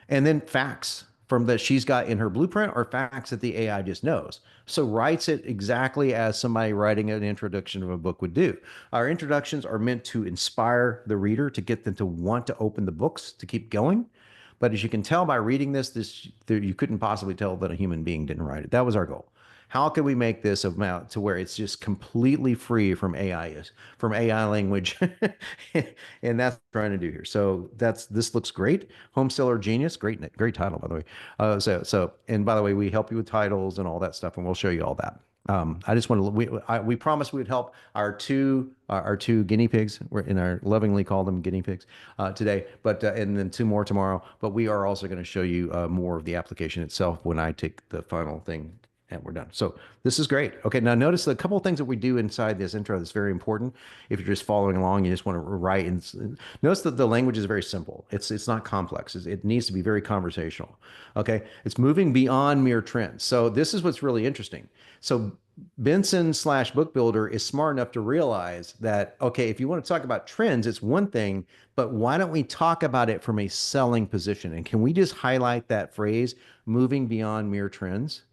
And then facts from that she's got in her blueprint or facts that the AI just knows. So writes it exactly as somebody writing an introduction of a book would do. Our introductions are meant to inspire the reader to get them to want to open the books to keep going. But as you can tell by reading this you couldn't possibly tell that a human being didn't write it. That was our goal. How can we make this amount to where it's just completely free from AI language? And that's what we're trying to do here. So this looks great. Homeseller Genius, great title, by the way. And by the way, we help you with titles and all that stuff, and we'll show you all that. I just want to we promised we would help our two guinea pigs. We're in our lovingly call them guinea pigs today, but and then two more tomorrow. But we are also going to show you more of the application itself when I take the final thing and we're done. So this is great. Okay, now notice a couple of things that we do inside this intro that's very important. If you're just following along, you just want to write and notice that the language is very simple. It's not complex. It needs to be very conversational. Okay, it's moving beyond mere trends. So this is what's really interesting. So Benson / Book Builder is smart enough to realize that, okay, if you want to talk about trends, it's one thing, but why don't we talk about it from a selling position? And can we just highlight that phrase, moving beyond mere trends?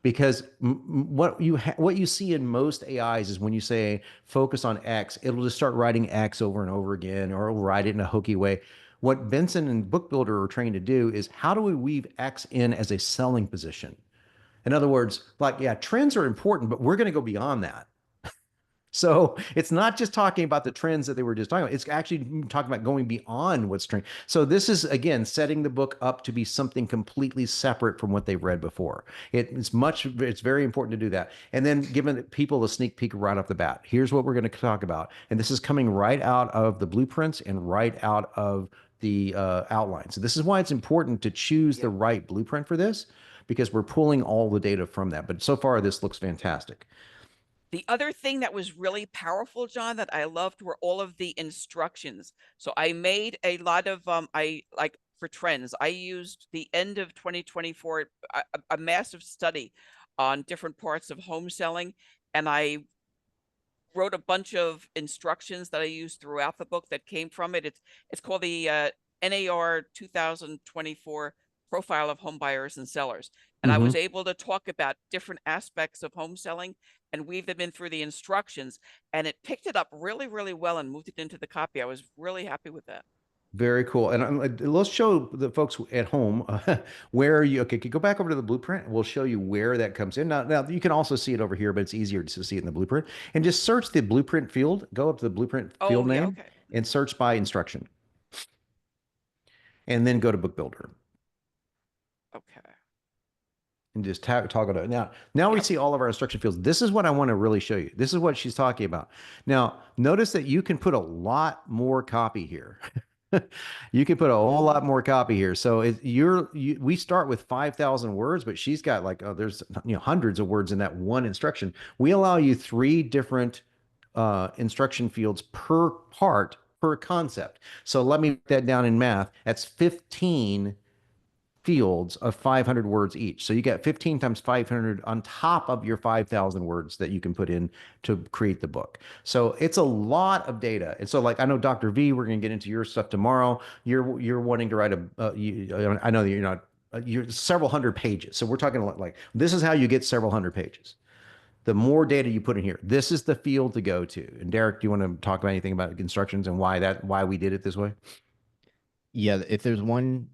Because what you see in most AIs is when you say focus on X, it'll just start writing X over and over again, or it'll write it in a hokey way. What Benson and Book Builder are trained to do is how do we weave X in as a selling position? In other words, like, yeah, trends are important, but we're going to go beyond that. So it's not just talking about the trends that they were just talking about. It's actually talking about going beyond what's trend. So this is, again, setting the book up to be something completely separate from what they've read before. It's very important to do that. And then giving people a sneak peek right off the bat. Here's what we're going to talk about. And this is coming right out of the blueprints and right out of the outline. So this is why it's important to choose the right blueprint for this, because we're pulling all the data from that. But so far, this looks fantastic. The other thing that was really powerful, John, that I loved were all of the instructions. So I made a lot of for trends. I used the end of 2024 a massive study on different parts of home selling, and I wrote a bunch of instructions that I used throughout the book that came from it. It's called the NAR 2024 Profile of Home Buyers and Sellers. And I was able to talk about different aspects of home selling and weave them in through the instructions. And it picked it up really, really well and moved it into the copy. I was really happy with that. Very cool. And let's show the folks at home where okay, go back over to the blueprint. We'll show you where that comes in. Now you can also see it over here, but it's easier to see it in the blueprint. And just search the blueprint field, go up to the blueprint field name and search by instruction. And then go to Book Builder. Okay. And just toggle it. Now we see all of our instruction fields. This is what I want to really show you. This is what she's talking about. Now, notice that you can put a lot more copy here. You can put a whole lot more copy here. So we start with 5,000 words, but she's got like, there's hundreds of words in that one instruction. We allow you 3 different instruction fields per part, per concept. So let me put that down in math. That's 15 fields of 500 words each. So you get 15 times 500 on top of your 5,000 words that you can put in to create the book. So it's a lot of data. And so like, I know Dr. V, we're going to get into your stuff tomorrow. You're wanting to write I know that you're not, you're several hundred pages. So we're talking like, this is how you get several hundred pages. The more data you put in here, this is the field to go to. And Derek, do you want to talk about anything about instructions and why we did it this way? Yeah, if there's one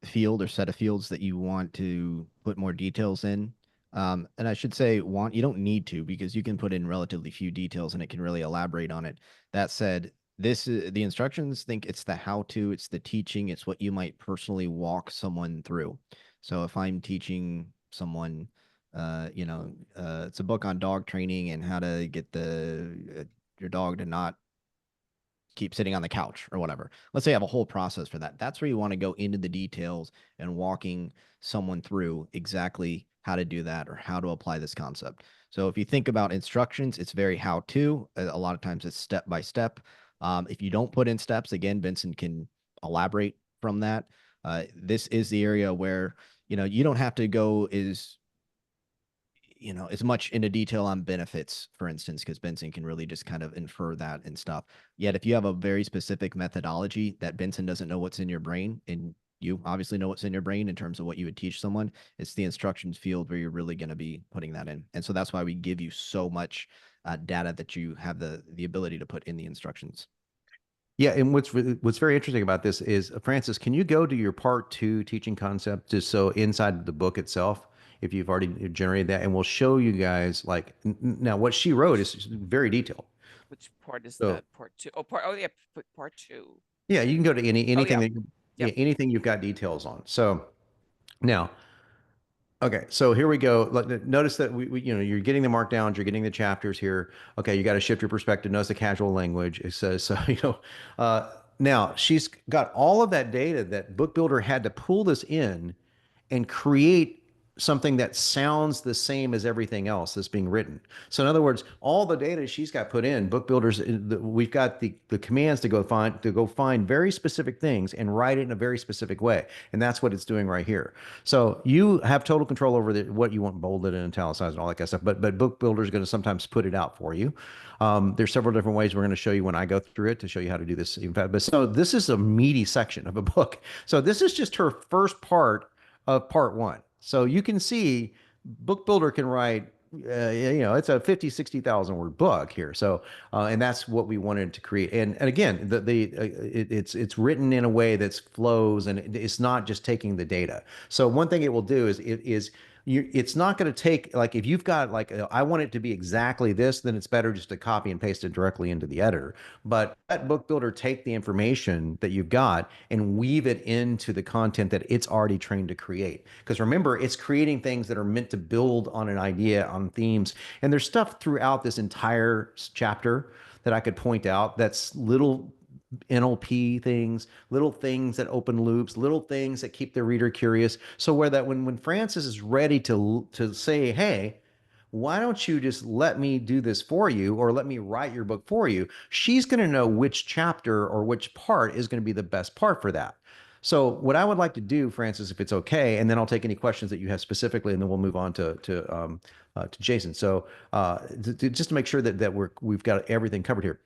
field or set of fields that you want to put more details in, and I should say you don't need to, because you can put in relatively few details and it can really elaborate on it. That said, This is the instructions. Think it's the how to, it's the teaching, it's what you might personally walk someone through. So if I'm teaching someone, it's a book on dog training and how to get your dog to not keep sitting on the couch or whatever. Let's say I have a whole process for that. That's where you want to go into the details and walking someone through exactly how to do that or how to apply this concept. So if you think about instructions, it's very how to. A lot of times it's step by step. If you don't put in steps, again, Vincent can elaborate from that. This is the area where you don't have to go as much into detail on benefits, for instance, because Benson can really just kind of infer that and stuff. Yet, if you have a very specific methodology that Benson doesn't know what's in your brain, and you obviously know what's in your brain in terms of what you would teach someone, it's the instructions field where you're really going to be putting that in. And so that's why we give you so much data that you have the ability to put in the instructions. Yeah, and what's very interesting about this is, Francis, can you go to your part two teaching concept just so inside the book itself, if you've already generated that, and we'll show you guys like now what she wrote is very detailed. Which part is So that? Part two? Oh, yeah, part two. yeah, you can go to anything yeah. that Yep. anything you've got details on. So now, okay, so here we go. Notice that you're getting the markdowns, you're getting the chapters here. Okay, you got to shift your perspective. Notice the casual language. It says so. Now she's got all of that data that Book Builder had to pull this in and create something that sounds the same as everything else that's being written. So in other words, all the data she's got put in, Book Builders, we've got the commands to go find very specific things and write it in a very specific way. And that's what it's doing right here. So you have total control over what you want bolded and italicized and all that kind of stuff. But Book Builder is going to sometimes put it out for you. There's several different ways we're going to show you when I go through it to show you how to do this. In fact, but so this is a meaty section of a book. So this is just her first part of part one. So you can see Book Builder can write, it's a 50, 60,000 word book here. So, and that's what we wanted to create. And again, it's written in a way that flows and it's not just taking the data. So one thing it will do is it's not going to take, like, if you've got like, I want it to be exactly this, then it's better just to copy and paste it directly into the editor. But let Book Builder take the information that you've got and weave it into the content that it's already trained to create. Because remember, it's creating things that are meant to build on an idea, on themes. And there's stuff throughout this entire chapter that I could point out that's little NLP things, little things that open loops, little things that keep the reader curious. So where that when Francis is ready to say, hey, why don't you just let me do this for you or let me write your book for you? She's going to know which chapter or which part is going to be the best part for that. So what I would like to do, Francis, if it's okay, and then I'll take any questions that you have specifically, and then we'll move on to Jason. So just to make sure that we've got everything covered here.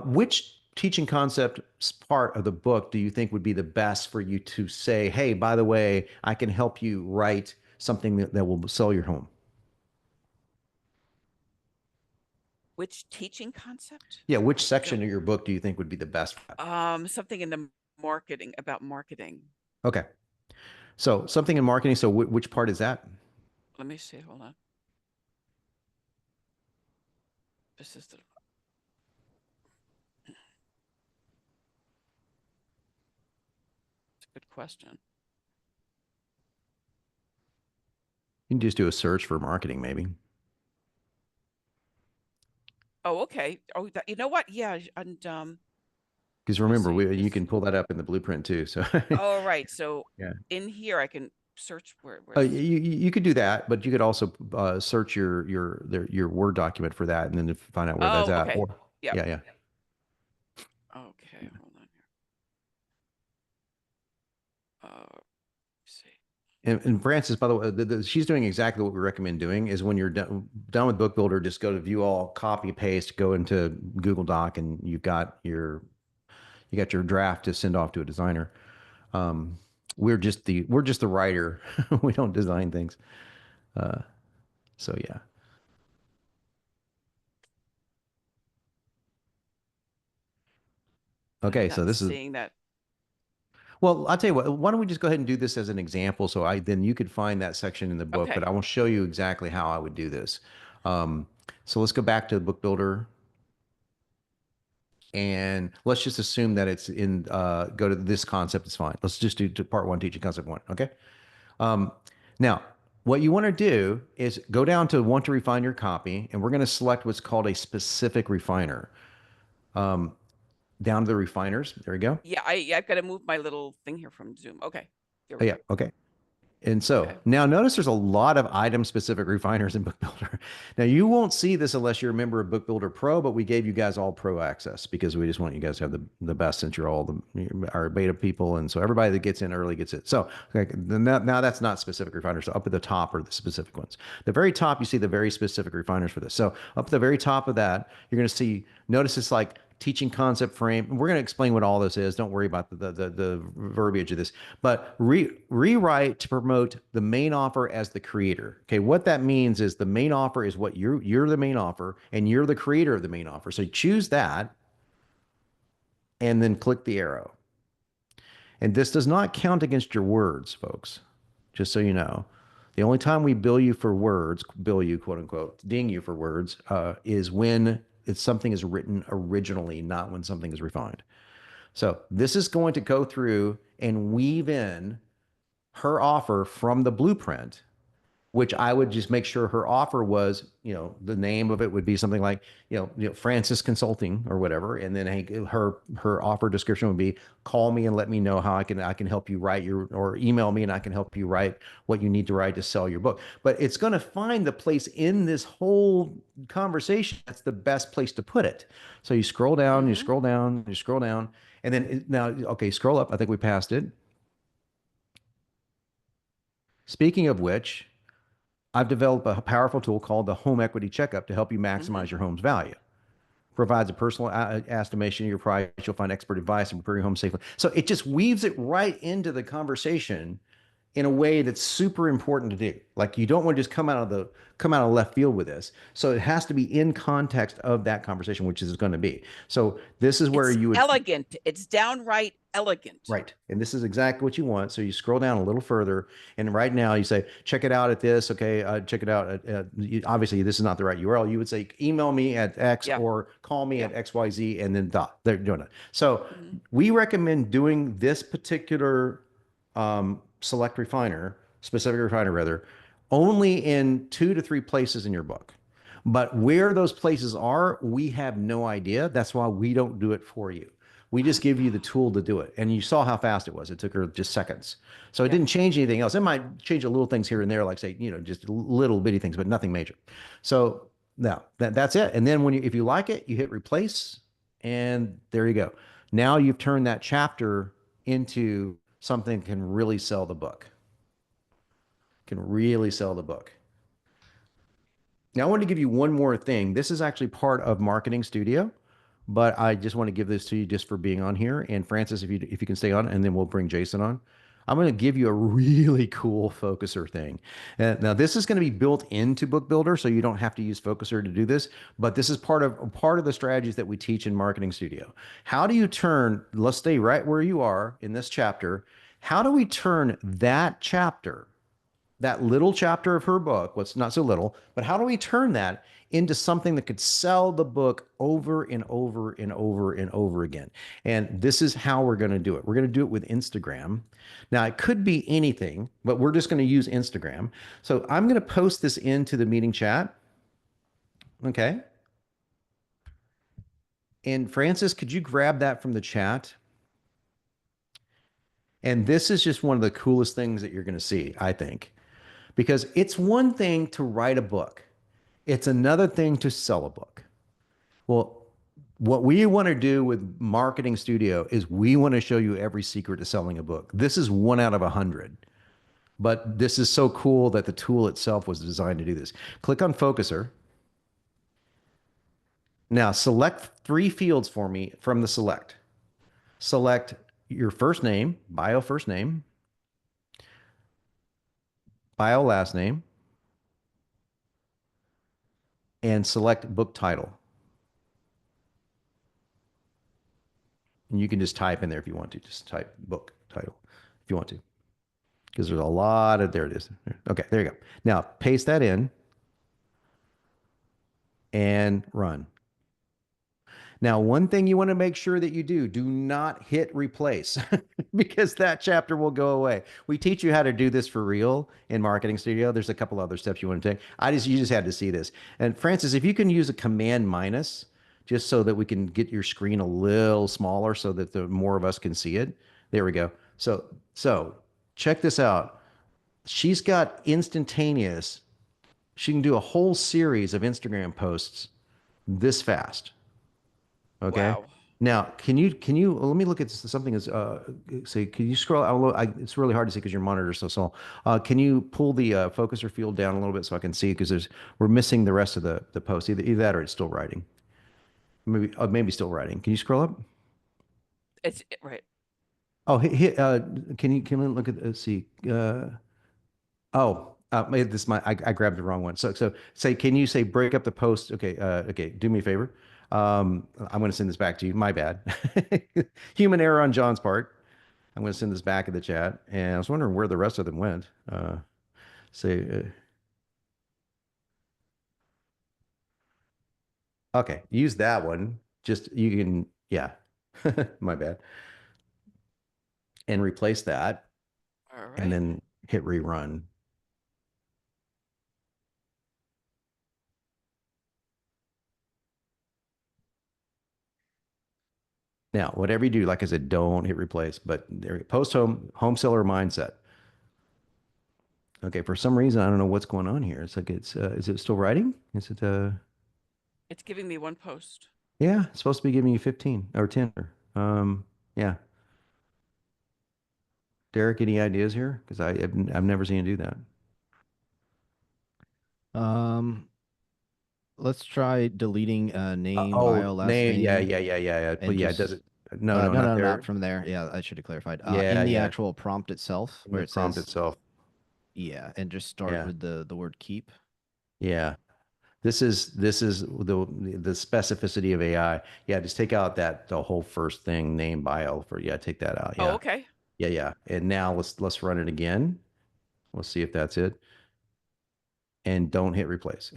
Which teaching concept part of the book do you think would be the best for you to say, hey, by the way, I can help you write something that will sell your home? Which teaching concept? Yeah, which section of your book do you think would be the best for that? Something in the marketing, about marketing. Okay. So something in marketing. So which part is that? Let me see. Hold on. This is the. It's a good question. You can just do a search for marketing, maybe. Oh, okay. Oh, you know what? Yeah, and Because remember, you can pull that up in the blueprint too. So oh, right. So yeah, in here I can search where. you could do that, but you could also search your Word document for that, and then find out where that's at. Okay. Or Yep. yeah. Okay, hold on here. See. And Francis, by the way, she's doing exactly what we recommend doing. Is when you're done with Book Builder, just go to View All, copy paste, go into Google Doc, and you got your draft to send off to a designer. We're just the writer. We don't design things. So yeah. Okay, so this is seeing that. well, I'll tell you what, why don't we just go ahead and do this as an example so then you could find that section in the book, Okay. but I will show you exactly how I would do this. So let's go back to the Book Builder. And let's just assume that it's in, go to this concept is fine. Let's just do part one, teaching concept one. Okay. Um, now, what you want to do is go down to want to refine your copy, and we're going to select what's called a specific refiner. Down to the refiners. There we go. Yeah, I've got to move my little thing here from Zoom. Okay. Here Oh, we yeah. go. Okay. And so Okay. now notice there's a lot of item specific refiners in BookBuilder. Now you won't see this unless you're a member of BookBuilder Pro, but we gave you guys all pro access because we just want you guys to have the best since you're all our beta people. And so everybody that gets in early gets it. So okay, now that's not specific refiners. So up at the top are the specific ones. The very top, you see the very specific refiners for this. So up at the very top of that, you're going to see, notice it's like teaching concept frame. We're going to explain what all this is. Don't worry about the verbiage of this, but rewrite to promote the main offer as the creator. Okay. What that means is the main offer is what you're the main offer and you're the creator of the main offer. So choose that and then click the arrow. And this does not count against your words, folks, just so you know. The only time we bill you for words, bill you, quote unquote, ding you for words, is when it's something is written originally, not when something is refined. So this is going to go through and weave in her offer from the blueprint, which I would just make sure her offer was, the name of it would be something like, Francis Consulting or whatever. And then her offer description would be, call me and let me know how I can help you write or email me and I can help you write what you need to write to sell your book. But it's going to find the place in this whole conversation that's the best place to put it. So you scroll down, you scroll down, you scroll down, and then now, okay, scroll up. I think we passed it. Speaking of which, I've developed a powerful tool called the Home Equity Checkup to help you maximize your home's value. Provides a personal estimation of your price. You'll find expert advice and prepare your home safely. So it just weaves it right into the conversation in a way that's super important to do. Like you don't want to just come out of left field with this. So it has to be in context of that conversation, which is going to be. So this is where you would elegant. It's downright elegant. Right. And this is exactly what you want. So you scroll down a little further and right now you say, check it out at this. Okay. Check it out. Obviously this is not the right URL. You would say, email me at X or call me at XYZ and then dot. They're doing it. So we recommend doing this particular specific refiner rather, only in 2 to 3 places in your book. But where those places are, we have no idea. That's why we don't do it for you. We just give you the tool to do it. And you saw how fast it was. It took her just seconds. So it didn't change anything else. It might change a little things here and there, like say, just little bitty things, but nothing major. So now that's it. And then if you like it, you hit replace and there you go. Now you've turned that chapter into something that can really sell the book. Can really sell the book. Now I want to give you one more thing. This is actually part of Marketing Studio, but I just want to give this to you just for being on here. And Francis, if you can stay on, and then we'll bring Jason on. I'm going to give you a really cool focuser thing. Now this is going to be built into BookBuilder, so you don't have to use focuser to do this. But this is part of the strategies that we teach in Marketing Studio. How do you turn? Let's stay right where you are in this chapter. How do we turn that chapter, that little chapter of her book, what's not so little, but how do we turn that into something that could sell the book over and over and over and over again? And this is how we're going to do it. We're going to do it with Instagram. Now, it could be anything, but we're just going to use Instagram. So I'm going to post this into the meeting chat. Okay. And Francis, could you grab that from the chat? And this is just one of the coolest things that you're going to see, I think. Because it's one thing to write a book. It's another thing to sell a book. Well, what we want to do with Marketing Studio is we want to show you every secret to selling a book. This is 1 out of 100. But this is so cool that the tool itself was designed to do this. Click on Focuser. Now select 3 fields for me from the select. Select your first name, bio first name, bio last name, and select book title. And you can just type in there if you want to. Just type book title if you want to. Because there's a lot of, there it is. Okay, there you go. Now paste that in and run. Now, one thing you want to make sure that you do not hit replace because that chapter will go away. We teach you how to do this for real in Marketing Studio. There's a couple other steps you want to take. You just had to see this. And Francis, if you can use a command minus just so that we can get your screen a little smaller so that the more of us can see it. There we go. So check this out. She's got instantaneous. She can do a whole series of Instagram posts this fast. Okay. Wow. Now, can you let me look at something as say, can you scroll? It's really hard to see because your monitor is so small. Can you pull the focuser field down a little bit so I can see because we're missing the rest of the post. Either that or it's still writing. Maybe still writing. Can you scroll up? Right. Oh, can you look at let's see. This my I grabbed the wrong one. So say, can you say break up the post? Okay, okay. Do me a favor. I'm going to send this back to you. My bad. Human error on John's part. I'm going to send this back in the chat. And I was wondering where the rest of them went. Say, okay, use that one. Just you can, yeah. My bad. And replace that, All and right. then hit rerun. Now, whatever you do, like I said, don't hit replace, but there, post home seller mindset. Okay, for some reason, I don't know what's going on here. It's like is it still writing? Is it It's giving me one post. yeah, it's supposed to be giving you 15 or 10. Yeah. Derek, any ideas here? Because I've never seen you do that. Um, let's try deleting name, bio, last name. Yeah, name, yeah, yeah, yeah, yeah. But and yeah, does just it? No, no, no, not no, not there. from there. Yeah, I should have clarified. Yeah, In the yeah. actual prompt itself, In where the it prompt says, itself. yeah, and just start Yeah, with the word keep. yeah. This is the specificity of AI. Yeah, just take out the whole first thing, name, bio for yeah, take that out. Oh, Yeah. okay. Yeah, yeah. And now let's run it again. Let's see if that's it. And don't hit replace.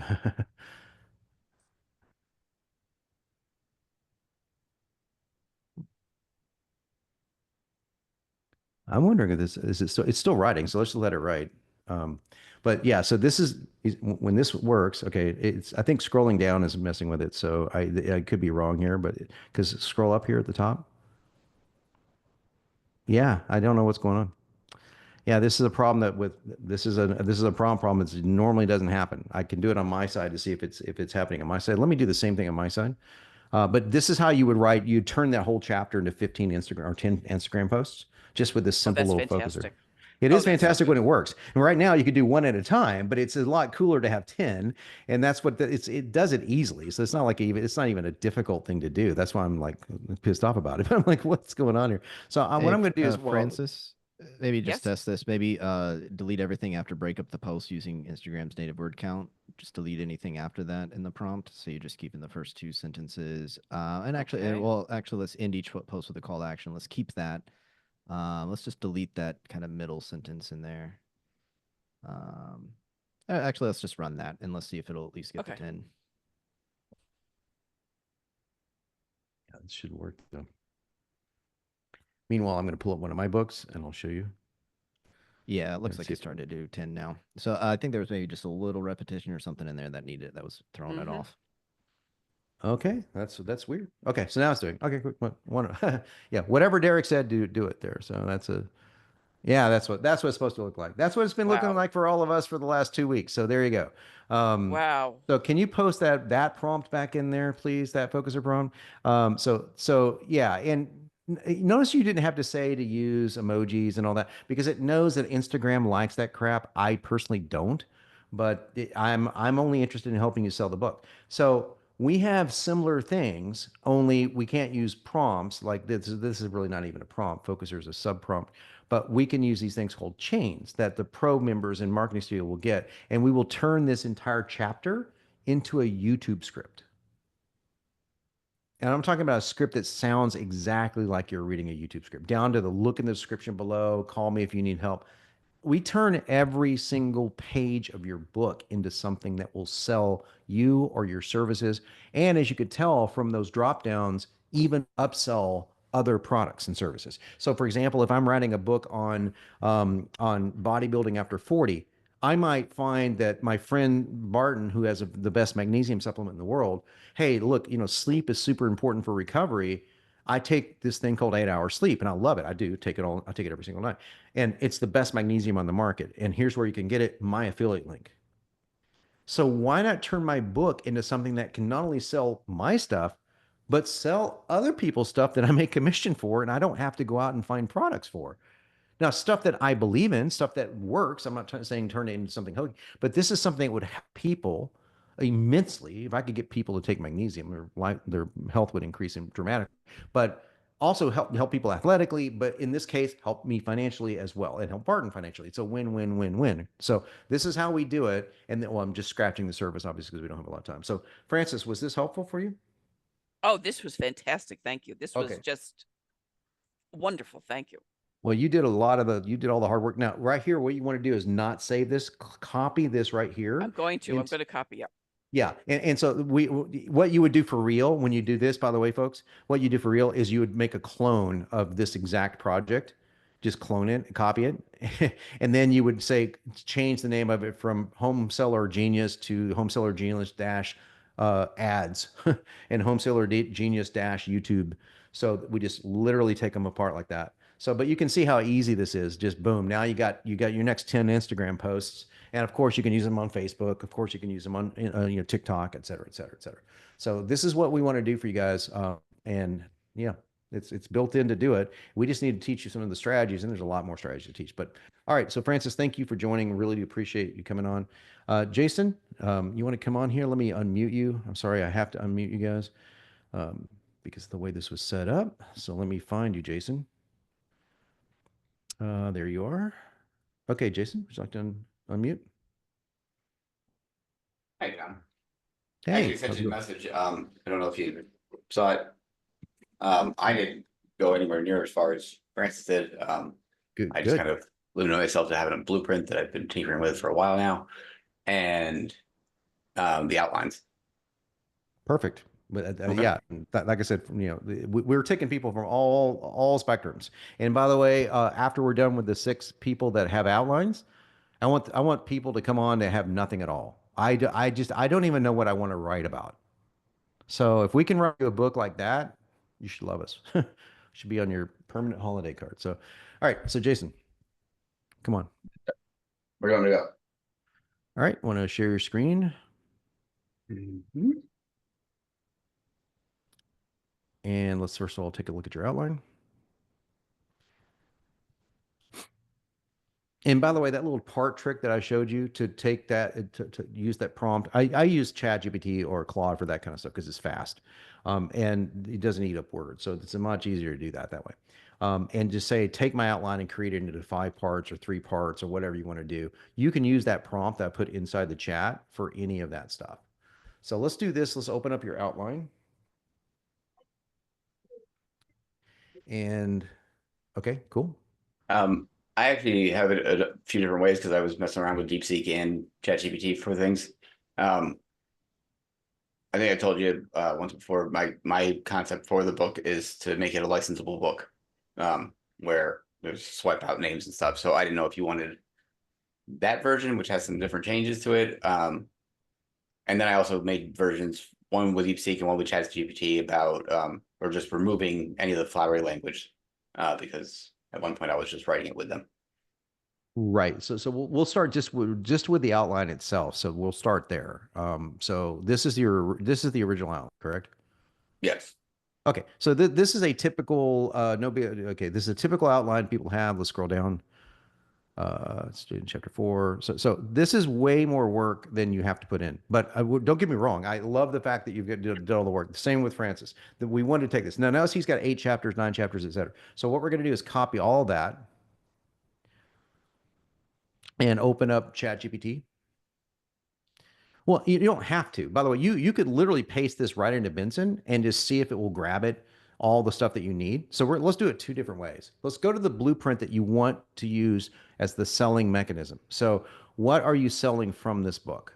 I'm wondering if this is it still it's still writing, so let's just let it write. Um, but yeah, so when this works. Okay, it's I think scrolling down is messing with it, so I could be wrong here, but because scroll up here at the top. Yeah, I don't know what's going on. Yeah, this is a problem that with this is a problem that normally doesn't happen. I can do it on my side to see if it's happening on my side. Let me do the same thing on my side. But this is how you would write. You turn that whole chapter into 15 Instagram or 10 Instagram posts just with this Oh, simple that's little focuser. fantastic. It Oh, is that's so fantastic good. when it works. And right now you could do one at a time, but it's a lot cooler to have 10. And that's it does it easily. So it's not even a difficult thing to do. That's why I'm like pissed off about it. I'm like, what's going on here? So what Hey, I'm going to do is, well, Francis, maybe just Yes. test this. Maybe delete everything after break up the post using Instagram's native word count. Just delete anything after that in the prompt. So you're just keeping the first two sentences. And actually, Okay. well, actually, let's end each post with a call to action. Let's keep that. Let's just delete that kind of middle sentence in there. Um, actually, let's just run that and let's see if it'll at least get the Okay. 10. yeah, it should work though. Meanwhile, I'm going to pull up one of my books and I'll show you. Yeah, it looks Let's like see it's if starting to do 10 now. So I think there was maybe just a little repetition or something in there that was throwing it Mm-hmm. off. Okay, that's weird. Okay, so now it's doing. Okay, quick one. Yeah, whatever Derek said, do it there. So yeah, that's what it's supposed to look like. That's what it's been looking Wow. like for all of us for the last 2 weeks. So there you go. Um, Wow. so can you post that prompt back in there, please? That focuser prompt. So yeah, and notice you didn't have to say to use emojis and all that because it knows that Instagram likes that crap. I personally don't, but I'm only interested in helping you sell the book. So we have similar things, only we can't use prompts like this. This is really not even a prompt. Focuser is a sub prompt, but we can use these things called chains that the pro members in Marketing Studio will get, and we will turn this entire chapter into a YouTube script. And I'm talking about a script that sounds exactly like you're reading a YouTube script, down to the look in the description below. Call me if you need help. we turn every single page of your book into something that will sell you or your services. And as you could tell from those drop downs, even upsell other products and services. So, for example, if I'm writing a book on bodybuilding after 40, I might find that my friend Barton, who has the best magnesium supplement in the world, hey, look, sleep is super important for recovery. I take this thing called 8 hours sleep, and I love it. I do take it all. I take it every single night, and it's the best magnesium on the market. And here's where you can get it: my affiliate link. So why not turn my book into something that can not only sell my stuff, but sell other people's stuff that I make commission for, and I don't have to go out and find products for. Now, stuff that I believe in, stuff that works. I'm not saying turn it into something hokey, but this is something that would help people immensely. If I could get people to take magnesium, their health would increase dramatically. But also help people athletically, but in this case, help me financially as well, and help Barton financially. It's a win-win-win-win. So this is how we do it. And then, well, I'm just scratching the surface, obviously, because we don't have a lot of time. So, Francis, was this helpful for you? Oh, this was fantastic. Thank you. This was Okay. just wonderful. Thank you. Well, you did all the hard work. Now, right here, what you want to do is not save this, copy this right here. I'm going to copy up. Yeah. And so what you would do for real when you do this, by the way, folks, what you do for real is you would make a clone of this exact project, just clone it, copy it. And then you would say, change the name of it from Home Seller Genius to Home Seller Genius dash ads and Home Seller Genius dash YouTube. So we just literally take them apart like that. So, but you can see how easy this is. Just boom. Now you got your next 10 Instagram posts. And of course, you can use them on Facebook. Of course, you can use them on TikTok, et cetera, et cetera, et cetera. So this is what we want to do for you guys. And yeah, it's built in to do it. We just need to teach you some of the strategies, and there's a lot more strategies to teach. But all right, so Francis, thank you for joining. Really do appreciate you coming on. Jason, you want to come on here? Let me unmute you. I'm sorry, I have to unmute you guys because of the way this was set up. So let me find you, Jason. There you are. Okay, Jason, would you like to unmute? Hi, John. I Hey, actually sent you a message. I don't know if you saw it. I didn't go anywhere near as far as Francis did. good, I just good. kind of limited myself to having a blueprint that I've been tinkering with for a while now, and the outlines. Perfect. But Okay. yeah, like I said, we're taking people from all spectrums. And by the way, after we're done with the 6 people that have outlines, I want people to come on that have nothing at all. I don't even know what I want to write about. So if we can write you a book like that, you should love us. Should be on your permanent holiday card. So, all right. So Jason, come on. We're going to go. All right. Want to share your screen? Mm-hmm. And let's first of all take a look at your outline. And by the way, that little part trick that I showed you to take that to use that prompt, I use ChatGPT or Claude for that kind of stuff because it's fast, and it doesn't eat up words, so it's much easier to do that way. And just say, take my outline and create it into 5 parts or 3 parts or whatever you want to do. You can use that prompt that I put inside the chat for any of that stuff. So let's do this. Let's open up your outline. And okay, cool. I actually have it a few different ways because I was messing around with DeepSeek and ChatGPT for things. I think I told you once before, my concept for the book is to make it a licensable book, where there's swipe out names and stuff. So I didn't know if you wanted that version, which has some different changes to it. And then I also made versions, one with DeepSeek and one with ChatGPT about, or just removing any of the flowery language, because at one point I was just writing it with them. Right. So we'll start just with the outline itself. So we'll start there. So this is the original outline, correct? Yes. Okay. So this is a typical okay, this is a typical outline people have. Let's scroll down. Let's do chapter 4. So this is way more work than you have to put in. But don't get me wrong. I love the fact that you've did all the work. The same with Francis. That we wanted to take this. Now notice he's got 8 chapters, 9 chapters, etc. So what we're going to do is copy all that and open up ChatGPT. Well, you don't have to. By the way, you could literally paste this right into Benson and just see if it will grab it all the stuff that you need. So let's do it two different ways. Let's go to the blueprint that you want to use as the selling mechanism. So what are you selling from this book?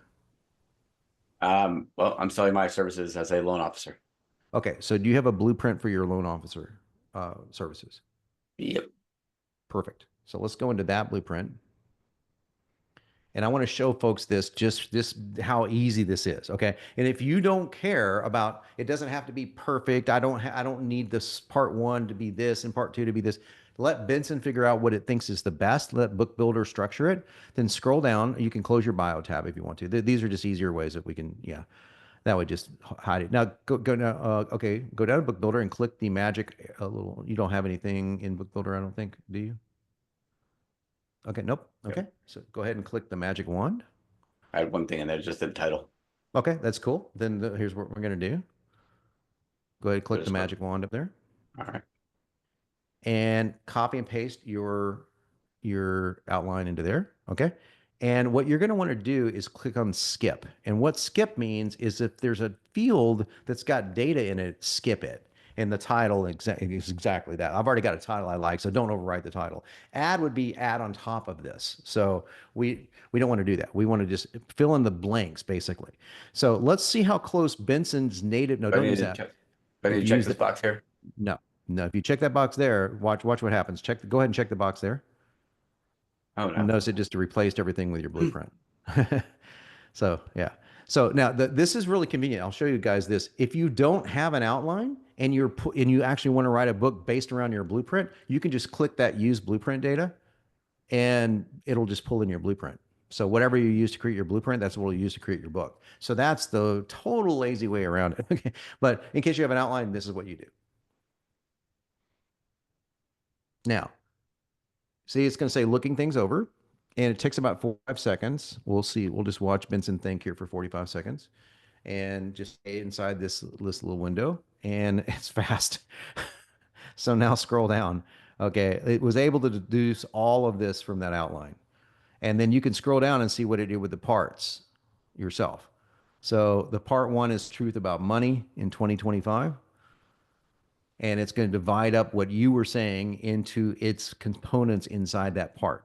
Well, I'm selling my services as a loan officer. Okay, so do you have a blueprint for your loan officer services? Yep. Perfect. So let's go into that blueprint. And I want to show folks this how easy this is. Okay. And if you don't care about, it doesn't have to be perfect. I don't need this part one to be this and part two to be this. Let Benson figure out what it thinks is the best. Let BookBuilder structure it. Then scroll down. You can close your bio tab if you want to. These are just easier ways that we can, yeah, that would just hide it. Now go now. Okay, go down to BookBuilder and click the magic little. You don't have anything in BookBuilder, I don't think, do you? Okay, nope. Okay, so go ahead and click the magic wand. I had one thing in there, just the title. Okay, that's cool. Then here's what we're going to do. Go ahead and click the Just magic wand up there All right. and copy and paste your outline into there. Okay. And what you're going to want to do is click on skip. And what skip means is if there's a field that's got data in it, skip it. And the title is exactly that. I've already got a title I like, so don't overwrite the title. Add would be add on top of this. So we don't want to do that. We want to just fill in the blanks, basically. So let's see how close Benson's native. No, don't use that. I need If to you check use this the- box here. No, no. If you check that box there, watch what happens. Go ahead and check the box there. Oh no. Notice it just replaced everything with your blueprint. So yeah. So now this is really convenient. I'll show you guys this. If you don't have an outline and you actually want to write a book based around your blueprint, you can just click that use blueprint data and it'll just pull in your blueprint. So whatever you use to create your blueprint, that's what we'll use to create your book. So that's the total lazy way around it. Okay. But in case you have an outline, this is what you do. Now, see, it's going to say looking things over, and it takes about 4 or 5 seconds. We'll see. We'll just watch Benson think here for 45 seconds and just stay inside this little window, and it's fast. So now scroll down. Okay, it was able to deduce all of this from that outline. And then you can scroll down and see what it did with the parts yourself. So the part one is truth about money in 2025. And it's going to divide up what you were saying into its components inside that part.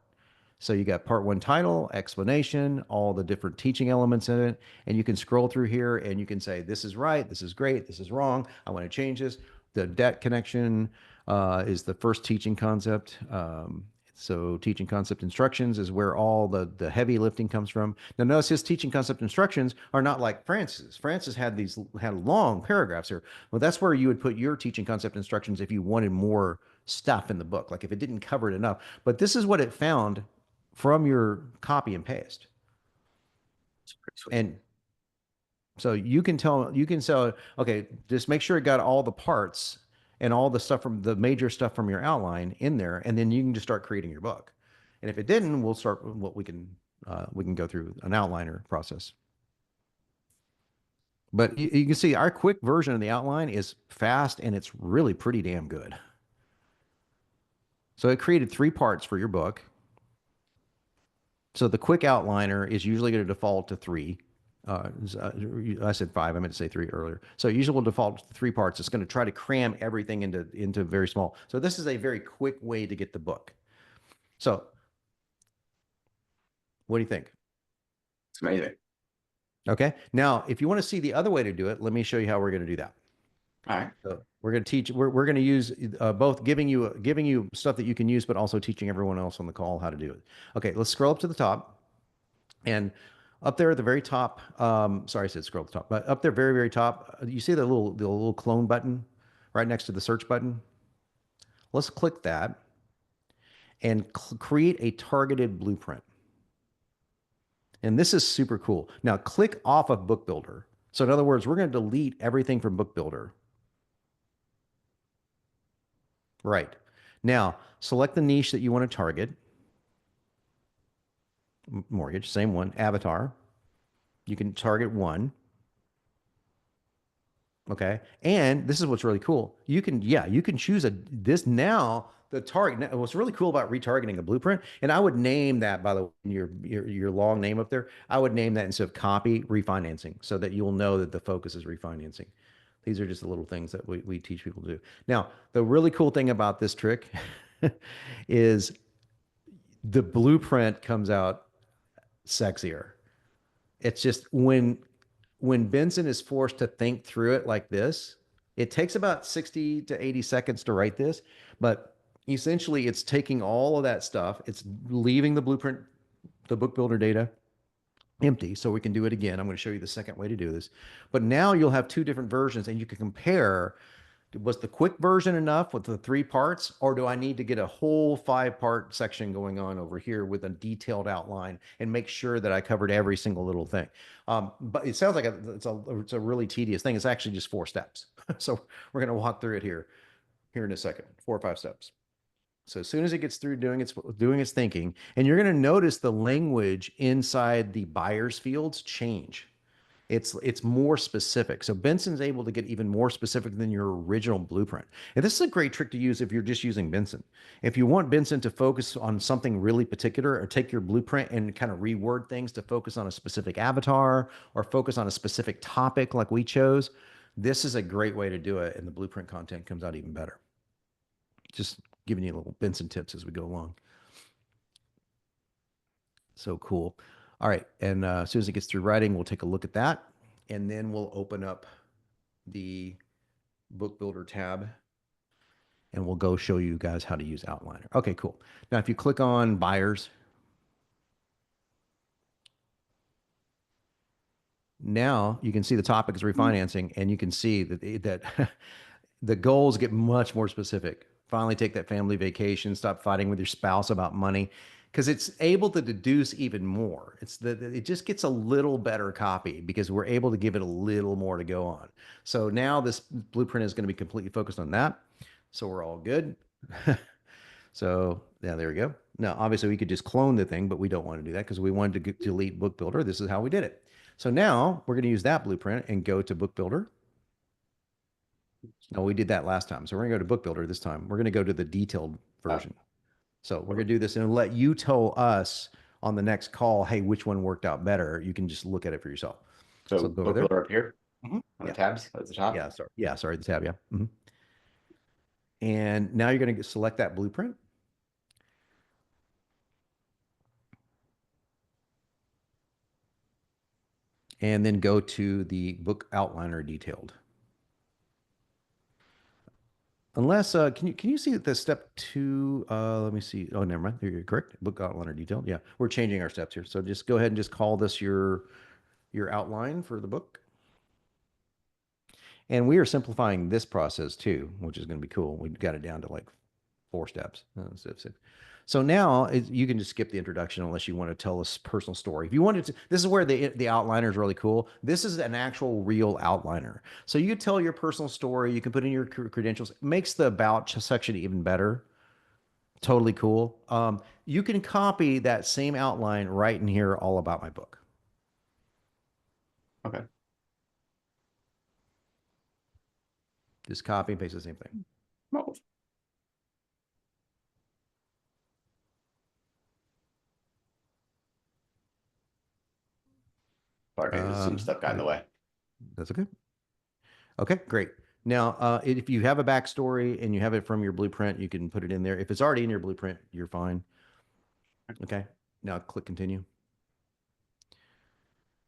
So you got part one title, explanation, all the different teaching elements in it. And you can scroll through here and you can say, this is right, this is great, this is wrong, I want to change this. The debt connection is the first teaching concept. So teaching concept instructions is where all the heavy lifting comes from. Now notice his teaching concept instructions are not like Francis. Francis had long paragraphs here. Well, that's where you would put your teaching concept instructions if you wanted more stuff in the book, like if it didn't cover it enough. But this is what it found from your copy and paste. And so you can sell, okay, just make sure it got all the parts and all the stuff from the major stuff from your outline in there, and then you can just start creating your book. And if it didn't, we'll start what we can go through an outliner process. But you can see our quick version of the outline is fast and it's really pretty damn good. So it created 3 parts for your book. So the quick outliner is usually going to default to 3. I said 5. I meant to say 3 earlier. So usually will default to 3 parts. It's going to try to cram everything into very small. So this is a very quick way to get the book. So what do you think? It's amazing. Okay. Now, if you want to see the other way to do it, let me show you how we're going to do that. All right. So we're going to teach. We're going to use both giving you stuff that you can use, but also teaching everyone else on the call how to do it. Okay. Let's scroll up to the top, and up there at the very top. Sorry, I said scroll to the top, but up there, very very top, you see the little clone button right next to the search button. Let's click that and create a targeted blueprint. And this is super cool. Now click off of BookBuilder. So in other words, we're going to delete everything from BookBuilder. Right. Now, select the niche that you want to target. Mortgage, same one. Avatar. You can target one. Okay. And this is what's really cool. You can choose the target. Now, what's really cool about retargeting a blueprint, and I would name that, by the way, your long name up there, I would name that instead of copy, refinancing, so that you will know that the focus is refinancing. These are just the little things that we teach people to do. Now, the really cool thing about this trick is the blueprint comes out sexier. It's just when Benson is forced to think through it like this, it takes about 60 to 80 seconds to write this, but essentially it's taking all of that stuff, it's leaving the blueprint, the book builder data empty, so we can do it again. I'm going to show you the second way to do this. But now you'll have two different versions and you can compare, was the quick version enough with the 3 parts, or do I need to get a whole 5-part section going on over here with a detailed outline and make sure that I covered every single little thing? But it sounds like it's a really tedious thing. It's actually just 4 steps. So we're going to walk through it here in a second, 4 or 5 steps. So as soon as it gets through doing its thinking, and you're going to notice the language inside the buyer's fields change. It's more specific. So Benson's able to get even more specific than your original blueprint. And this is a great trick to use if you're just using Benson. If you want Benson to focus on something really particular, or take your blueprint and kind of reword things to focus on a specific avatar or focus on a specific topic like we chose, this is a great way to do it. And the blueprint content comes out even better. Just giving you little Benson tips as we go along. So cool. All right. And as soon as it gets through writing, we'll take a look at that. And then we'll open up the Book Builder tab and we'll go show you guys how to use Outliner. Okay, cool. Now, if you click on buyers, now you can see the topic is refinancing, and you can see that the goals get much more specific. Finally, take that family vacation, stop fighting with your spouse about money, because it's able to deduce even more. It just gets a little better copy because we're able to give it a little more to go on. So now this blueprint is going to be completely focused on that. So we're all good. So yeah, there we go. Now, obviously we could just clone the thing, but we don't want to do that because we wanted to delete Book Builder. This is how we did it. So now we're going to use that blueprint and go to Book Builder. No, we did that last time. So we're going to go to Book Builder this time. We're going to go to the detailed version. So we're going to do this and let you tell us on the next call, hey, which one worked out better. You can just look at it for yourself. So go Book there. Builder up here on the tabs at the top. Yeah, sorry, the tab, yeah. And now you're going to select that blueprint. And then go to the book outliner detailed. Unless, can you see the step 2? Let me see. Oh, never mind. You're correct. Book outliner detailed. Yeah, we're changing our steps here. So just go ahead and just call this your outline for the book. And we are simplifying this process too, which is going to be cool. We got it down to like 4 steps. So now you can just skip the introduction unless you want to tell us personal story. If you wanted to, this is where the outliner is really cool. This is an actual real outliner. So you can tell your personal story. You can put in your credentials. It makes the about section even better. Totally cool. You can copy that same outline right in here, all about my book. Okay. Just copy and paste the same thing. Oh. Sorry, some stuff got in the way. That's okay. Okay, great. Now, if you have a backstory and you have it from your blueprint, you can put it in there. If it's already in your blueprint, you're fine. Okay. Now click continue.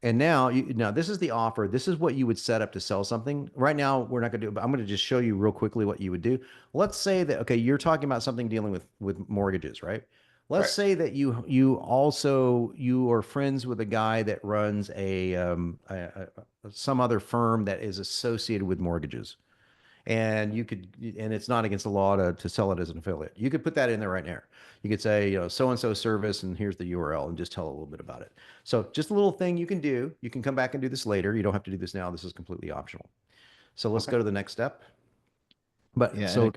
And now, this is the offer. This is what you would set up to sell something. Right now, we're not going to do it, but I'm going to just show you real quickly what you would do. Let's say that, okay, you're talking about something dealing with mortgages, right? Let's say that you are friends with a guy that runs some other firm that is associated with mortgages. And it's not against the law to sell it as an affiliate. You could put that in there right now. You could say, so-and-so service, and here's the URL, and just tell a little bit about it. So just a little thing you can do. You can come back and do this later. You don't have to do this now. This is completely optional. So let's go to the next step. But yeah, so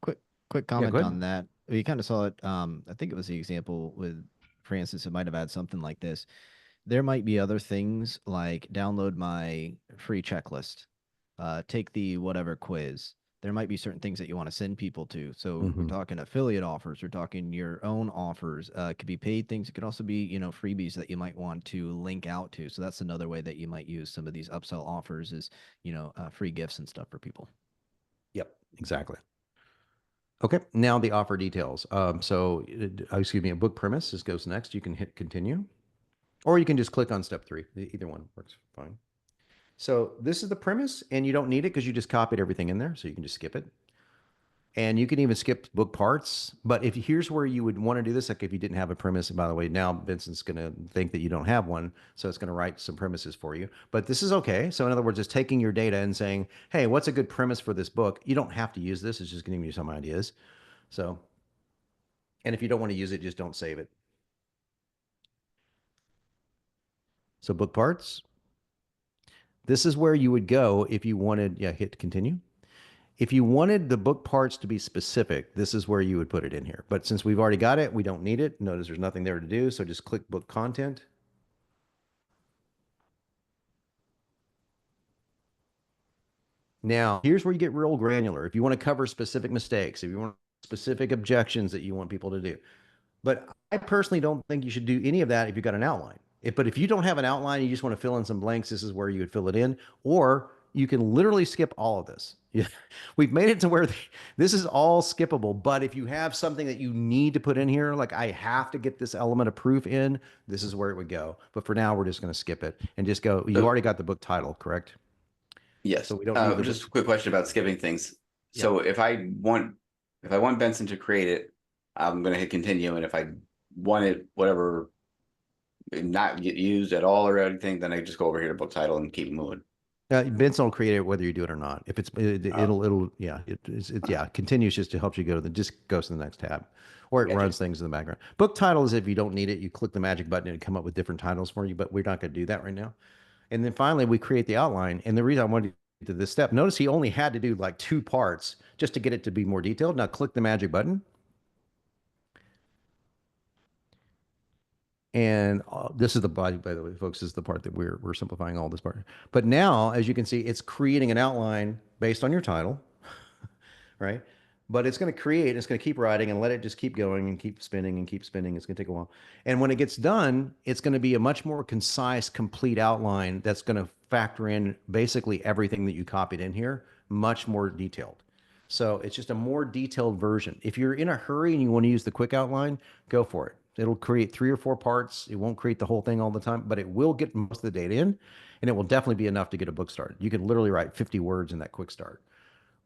quick comment on that. We kind of saw it. I think it was the example with, for instance, it might have had something like this. There might be other things like download my free checklist, take the whatever quiz, there might be certain things that you want to send people to. So we're Mhm. talking affiliate offers, we're talking your own offers. It could be paid things. It could also be, freebies that you might want to link out to. So that's another way that you might use some of these upsell offers is, free gifts and stuff for people. Yep, exactly. Okay, now the offer details. Excuse me, a book premise. This goes next. You can hit continue, or you can just click on step 3. Either one works fine. So this is the premise, and you don't need it because you just copied everything in there, so you can just skip it. And you can even skip book parts. But if here's where you would want to do this, like if you didn't have a premise, and by the way, now Vincent's going to think that you don't have one, so it's going to write some premises for you. But this is okay. So in other words, it's taking your data and saying, hey, what's a good premise for this book? You don't have to use this. It's just giving you some ideas. So, and if you don't want to use it, just don't save it. So book parts. This is where you would go if you wanted, hit continue. If you wanted the book parts to be specific, this is where you would put it in here. But since we've already got it, we don't need it. Notice there's nothing there to do. So just click book content. Now, here's where you get real granular. If you want to cover specific mistakes, if you want specific objections that you want people to do. But I personally don't think you should do any of that if you've got an outline. But if you don't have an outline, you just want to fill in some blanks, this is where you would fill it in. Or you can literally skip all of this. Yeah. We've made it to where this is all skippable. But if you have something that you need to put in here, like I have to get this element of proof in, this is where it would go. But for now, we're just going to skip it and just go. You already got the book title, correct? Yes. So we don't need the just book. a quick question about skipping things. Yeah. So if I want Benson to create it, I'm going to hit continue. And if I want it, whatever, not get used at all or anything, then I just go over here to book title and keep moving. Benson will create it whether you do it or not. If it'll continues just to help you go to just goes to the next tab, or it Gotcha. runs things in the background. Book titles, if you don't need it, you click the magic button and it come up with different titles for you. But we're not going to do that right now. And then finally, we create the outline. And the reason I wanted to do this step, notice he only had to do like 2 parts just to get it to be more detailed. Now click the magic button. And this is by the way, folks, this is the part that we're simplifying all this part. But now, as you can see, it's creating an outline based on your title, right? But it's going to create, it's going to keep writing and let it just keep going and keep spinning and keep spinning. It's going to take a while. And when it gets done, it's going to be a much more concise, complete outline that's going to factor in basically everything that you copied in here, much more detailed. So it's just a more detailed version. If you're in a hurry and you want to use the quick outline, go for it. It'll create 3 or 4 parts. It won't create the whole thing all the time, but it will get most of the data in, and it will definitely be enough to get a book started. You can literally write 50 words in that quick start.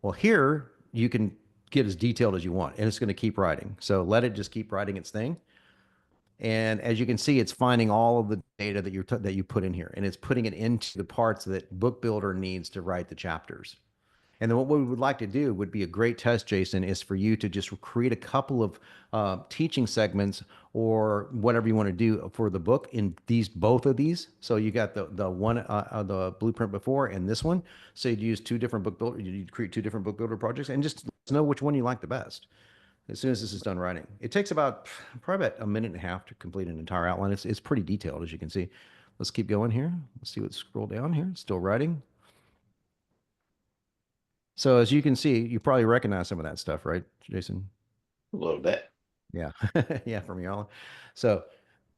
Well, here you can get as detailed as you want, and it's going to keep writing. So let it just keep writing its thing. And as you can see, it's finding all of the data that you put in here, and it's putting it into the parts that BookBuilder needs to write the chapters. And then what we would like to do would be a great test, Jason, is for you to just create a couple of teaching segments or whatever you want to do for the book in both of these. So you got the one the blueprint before and this one. So you'd use 2 different book builder. You'd create 2 different book builder projects and just let us know which one you like the best. As soon as this is done writing, it takes probably about a minute and a half to complete an entire outline. It's pretty detailed, as you can see. Let's keep going here. Let's see what's scroll down here. Still writing. So as you can see, you probably recognize some of that stuff, right, Jason? A little bit. Yeah. Yeah, from y'all. So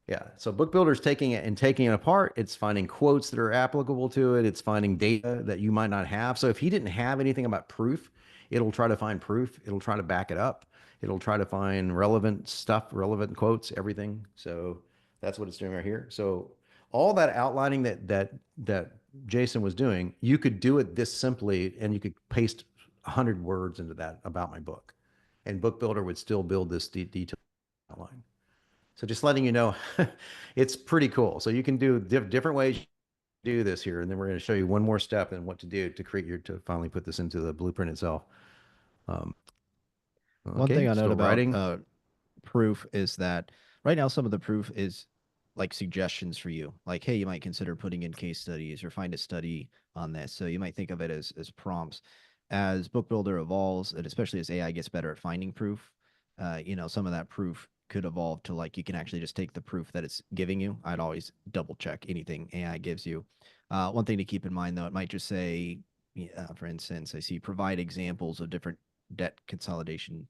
yeah. So BookBuilder is taking it and taking it apart. It's finding quotes that are applicable to it. It's finding data that you might not have. So if he didn't have anything about proof, it'll try to find proof. It'll try to back it up. It'll try to find relevant stuff, relevant quotes, everything. So that's what it's doing right here. So all that outlining that Jason was doing, you could do it this simply, and you could paste 100 words into that about my book, and BookBuilder would still build this detailed outline. So just letting you know, it's pretty cool. So you can do different ways to do this here, and then we're going to show you one more step and what to do to to finally put this into the blueprint itself. One thing I note about writing. Proof is that right now some of the proof is like suggestions for you. Like, hey, you might consider putting in case studies or find a study on this. So you might think of it as prompts. As BookBuilder evolves, and especially as AI gets better at finding proof, some of that proof could evolve to like you can actually just take the proof that it's giving you. I'd always double check anything AI gives you. One thing to keep in mind though, it might just say for instance, I see provide examples of different debt consolidation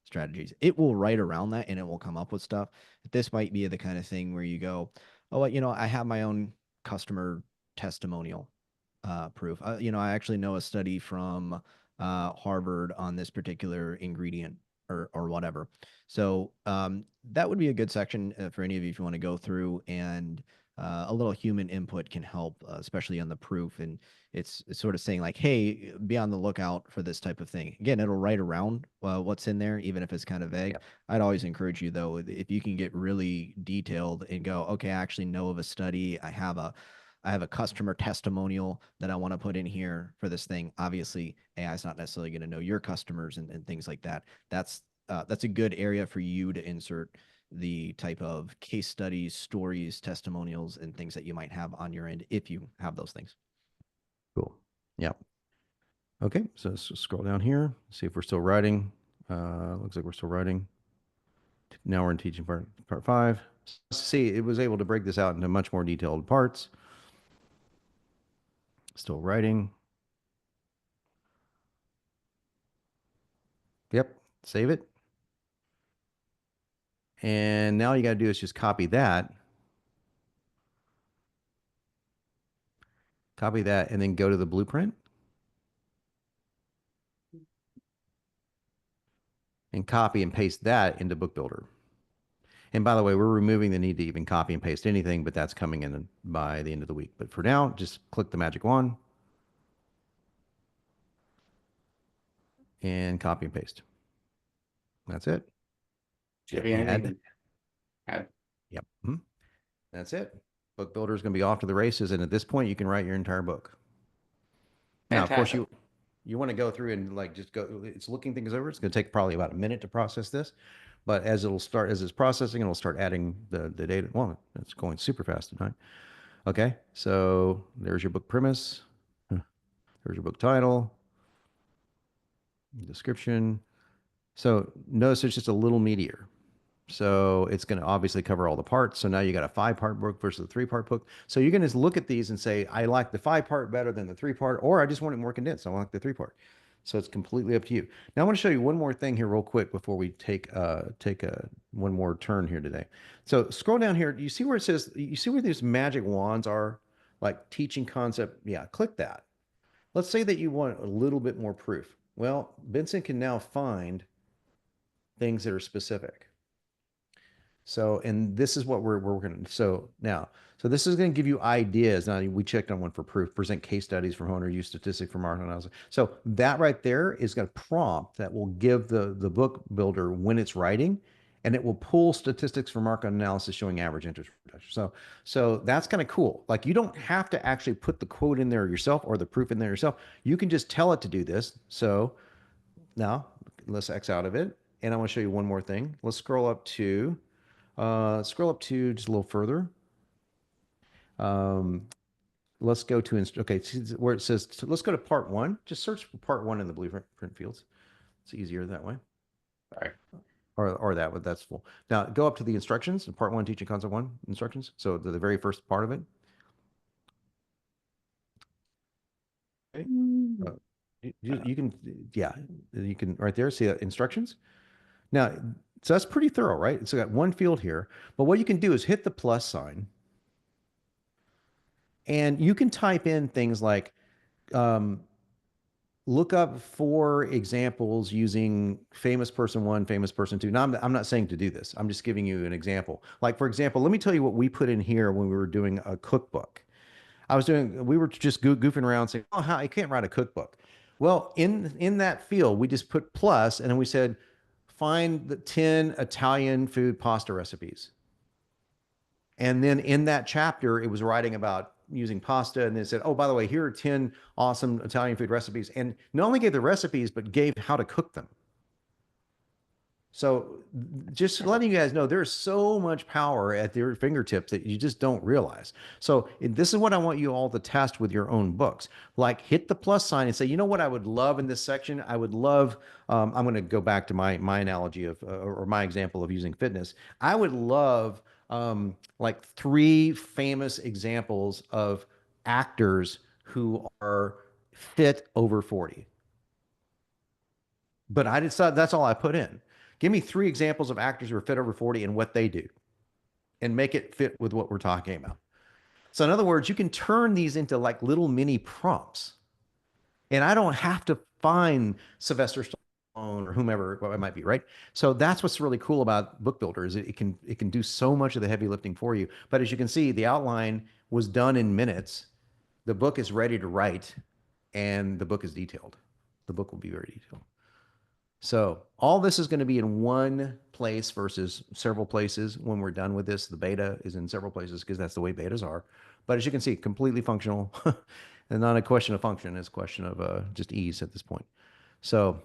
strategies. It will write around that and it will come up with stuff. This might be the kind of thing where you go, oh, well, I have my own customer testimonial proof. I actually know a study from Harvard on this particular ingredient or whatever. So that would be a good section for any of you if you want to go through, and a little human input can help, especially on the proof. And it's sort of saying like, hey, be on the lookout for this type of thing. Again, it'll write around what's in there, even if it's kind of vague. Yep. I'd always encourage you, though, if you can get really detailed and go, okay, I actually know of a study. I have a customer testimonial that I want to put in here for this thing. Obviously, AI is not necessarily going to know your customers and things like that. That's a good area for you to insert the type of case studies, stories, testimonials, and things that you might have on your end if you have those things. Cool. Yeah. Okay, so let's just scroll down here, see if we're still writing. Looks like we're still writing. Now we're in teaching part 5. See, it was able to break this out into much more detailed parts. Still writing. Yep, save it. And now you got to do is just copy that. Copy that and then go to the blueprint. And copy and paste that into BookBuilder. And by the way, we're removing the need to even copy and paste anything, but that's coming in by the end of the week. But for now, just click the magic wand and copy and paste. That's it. Should be anything. Yep. Mm-hmm. That's it. BookBuilder is going to be off to the races, and at this point, you can write your entire book. Now, of course, you want to go through and like just go. It's looking things over. It's going to take probably about a minute to process this, but as it's processing, it'll start adding the data. Well, it's going super fast tonight. Okay, so there's your book premise. There's your book title, description. So notice it's just a little meatier. So it's going to obviously cover all the parts. So now you got a 5-part book versus a 3-part book. So you're going to look at these and say, I like the 5-part better than the 3-part, or I just want it more condensed. I like the 3-part. So it's completely up to you. Now I want to show you one more thing here real quick before we take one more turn here today. So scroll down here. You see where it says, you see where these magic wands are, like teaching concept? Yeah, click that. Let's say that you want a little bit more proof. Well, Benson can now find things that are specific. So, and this is what we're working. So this is going to give you ideas. Now we checked on one for proof, present case studies from owner use statistic from market analysis. So that right there is going to prompt that will give the book builder when it's writing, and it will pull statistics from market analysis showing average interest reduction. So that's kind of cool. Like you don't have to actually put the quote in there yourself or the proof in there yourself. You can just tell it to do this. So now let's X out of it. And I want to show you one more thing. Let's scroll up to just a little further. Let's go to, okay, where it says, let's go to part 1. Just search for part 1 in the blueprint fields. It's easier that way. Sorry. Or that's full. Now go up to the instructions, part 1, teaching concept 1 instructions. So the very first part of it. Okay. You can, yeah, you can right there see that instructions. Now, so that's pretty thorough, right? So got one field here, but what you can do is hit the plus sign, and you can type in things like, look up 4 examples using famous person 1, famous person 2. Now, I'm not saying to do this. I'm just giving you an example. Like, for example, let me tell you what we put in here when we were doing a cookbook. We were just goofing around saying, oh, I can't write a cookbook. Well, in that field, we just put plus, and then we said, find the 10 Italian food pasta recipes. And then in that chapter, it was writing about using pasta, and then it said, oh, by the way, here are 10 awesome Italian food recipes. And not only gave the recipes, but gave how to cook them. So just letting you guys know, there's so much power at your fingertips that you just don't realize. So this is what I want you all to test with your own books. Like hit the plus sign and say, you know what I would love in this section? I would love, I'm going to go back to my analogy of, or my example of using fitness. I would love like 3 famous examples of actors who are fit over 40. But I decided that's all I put in. Give me 3 examples of actors who are fit over 40 and what they do, and make it fit with what we're talking about. So, in other words, you can turn these into like little mini prompts. And I don't have to find Sylvester Stallone or whomever it might be, right? So that's what's really cool about Book Builder is it can do so much of the heavy lifting for you. But as you can see, the outline was done in minutes. The book is ready to write, and the book is detailed. The book will be very detailed. So all this is going to be in one place versus several places when we're done with this. The beta is in several places because that's the way betas are. But as you can see, completely functional and not a question of function. It's a question of just ease at this point. So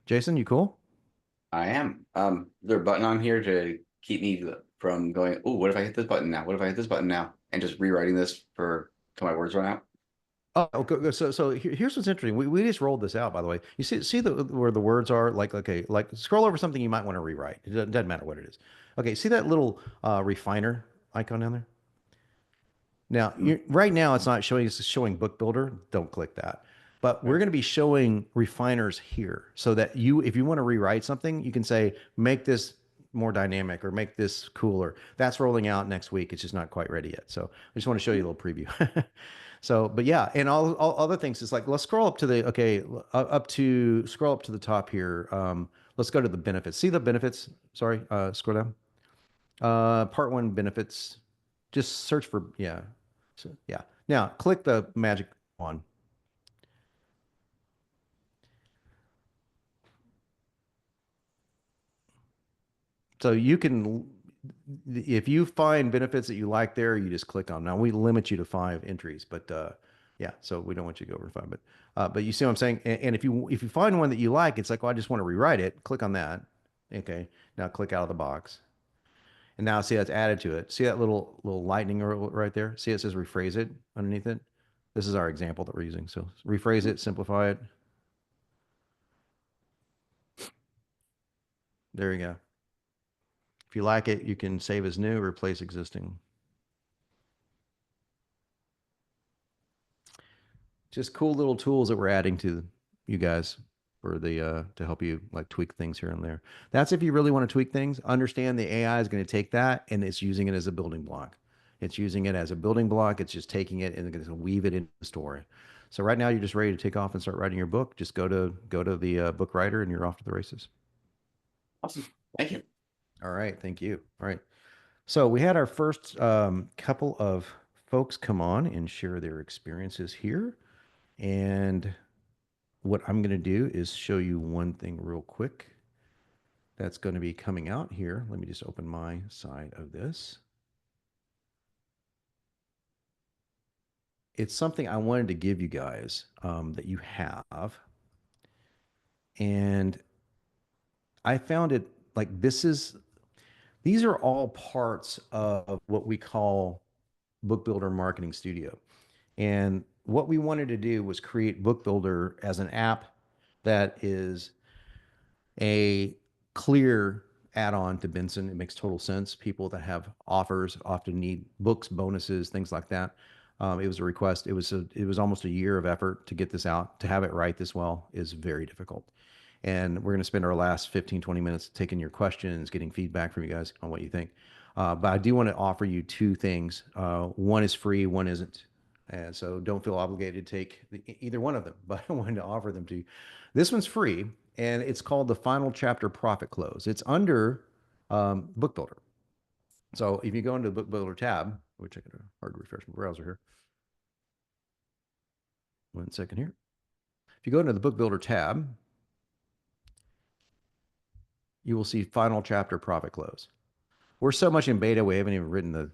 Jason, you cool? I am. Is there a button on here to keep me from going, oh, what if I hit this button now? What if I hit this button now? And just rewriting this for till my words run out? Oh, so here's what's interesting. We just rolled this out, by the way. You see where the words are like, okay, like scroll over something you might want to rewrite. It doesn't matter what it is. Okay, see that little refiner icon down there? Now, right now it's not showing, it's showing Book Builder. Don't click that. But we're going to be showing refiners here so that if you want to rewrite something, you can say, make this more dynamic or make this cooler. That's rolling out next week. It's just not quite ready yet. So I just want to show you a little preview. So, but yeah, and all other things is like, let's scroll up to the, okay, scroll up to the top here. Let's go to the benefits. See the benefits? Sorry, scroll down. Part 1 benefits. Just search for, yeah. So, yeah. Now click the magic one. So you can, if you find benefits that you like there, you just click on. Now we limit you to 5 entries, but yeah, so we don't want you to go over 5. But you see what I'm saying? And if you find one that you like, it's like, well, I just want to rewrite it. Click on that. Okay. Now click out of the box. And now see that's added to it. See that little lightning right there? See it says rephrase it underneath it. This is our example that we're using. So rephrase it, simplify it. There you go. If you like it, you can save as new, replace existing. Just cool little tools that we're adding to you guys for the to help you like tweak things here and there. That's if you really want to tweak things. Understand the AI is going to take that and it's using it as a building block. It's using it as a building block. It's just taking it and it's going to weave it into the story. So right now you're just ready to take off and start writing your book. Just go to the book writer and you're off to the races. Awesome. Thank you. All right. Thank you. All right. So we had our first couple of folks come on and share their experiences here. And what I'm going to do is show you one thing real quick that's going to be coming out here. Let me just open my side of this. It's something I wanted to give you guys that you have. And I found it like these are all parts of what we call Book Builder Marketing Studio. And what we wanted to do was create Book Builder as an app that is a clear add-on to Benson. It makes total sense. People that have offers often need books, bonuses, things like that. It was a request. It was almost a year of effort to get this out. To have it right this well is very difficult. And we're going to spend our last 15, 20 minutes taking your questions, getting feedback from you guys on what you think. But I do want to offer you 2 things. One is free, one isn't. And so don't feel obligated to take either one of them, but I wanted to offer them to you. This one's free, and it's called the Final Chapter Profit Close. It's under Book Builder. So if you go into the Book Builder tab, which I can hard to refresh my browser here. 1 second here. If you go into the Book Builder tab, you will see Final Chapter Profit Close. We're so much in beta, we haven't even written the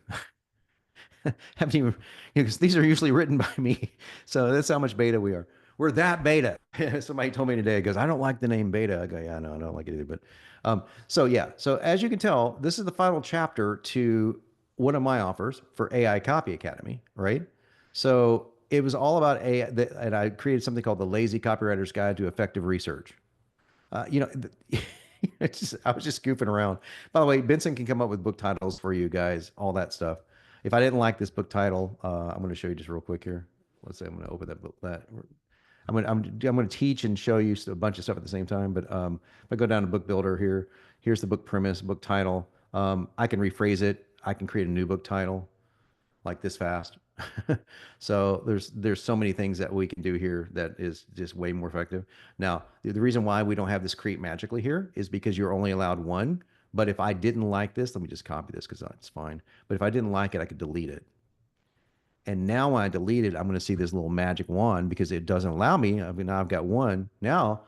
haven't even, because these are usually written by me. So that's how much beta we are. We're that beta. Somebody told me today, goes, I don't like the name beta. I go, yeah, no, I don't like it either. But so yeah, so as you can tell, this is the final chapter to one of my offers for AI Copy Academy, right? So it was all about AI, and I created something called the Lazy Copywriter's Guide to Effective Research. You know, I was just goofing around. By the way, Benson can come up with book titles for you guys, all that stuff. If I didn't like this book title, I'm going to show you just real quick here. Let's say I'm going to open that book. I'm gonna teach and show you a bunch of stuff at the same time. But if I go down to Book Builder here, here's the book premise, book title. I can rephrase it. I can create a new book title like this fast. So there's so many things that we can do here that is just way more effective. Now, the reason why we don't have this create magically here is because you're only allowed one. But if I didn't like this, let me just copy this because it's fine. But if I didn't like it, I could delete it. And now when I delete it, I'm going to see this little magic wand because it doesn't allow me. I mean, now I've got one. Now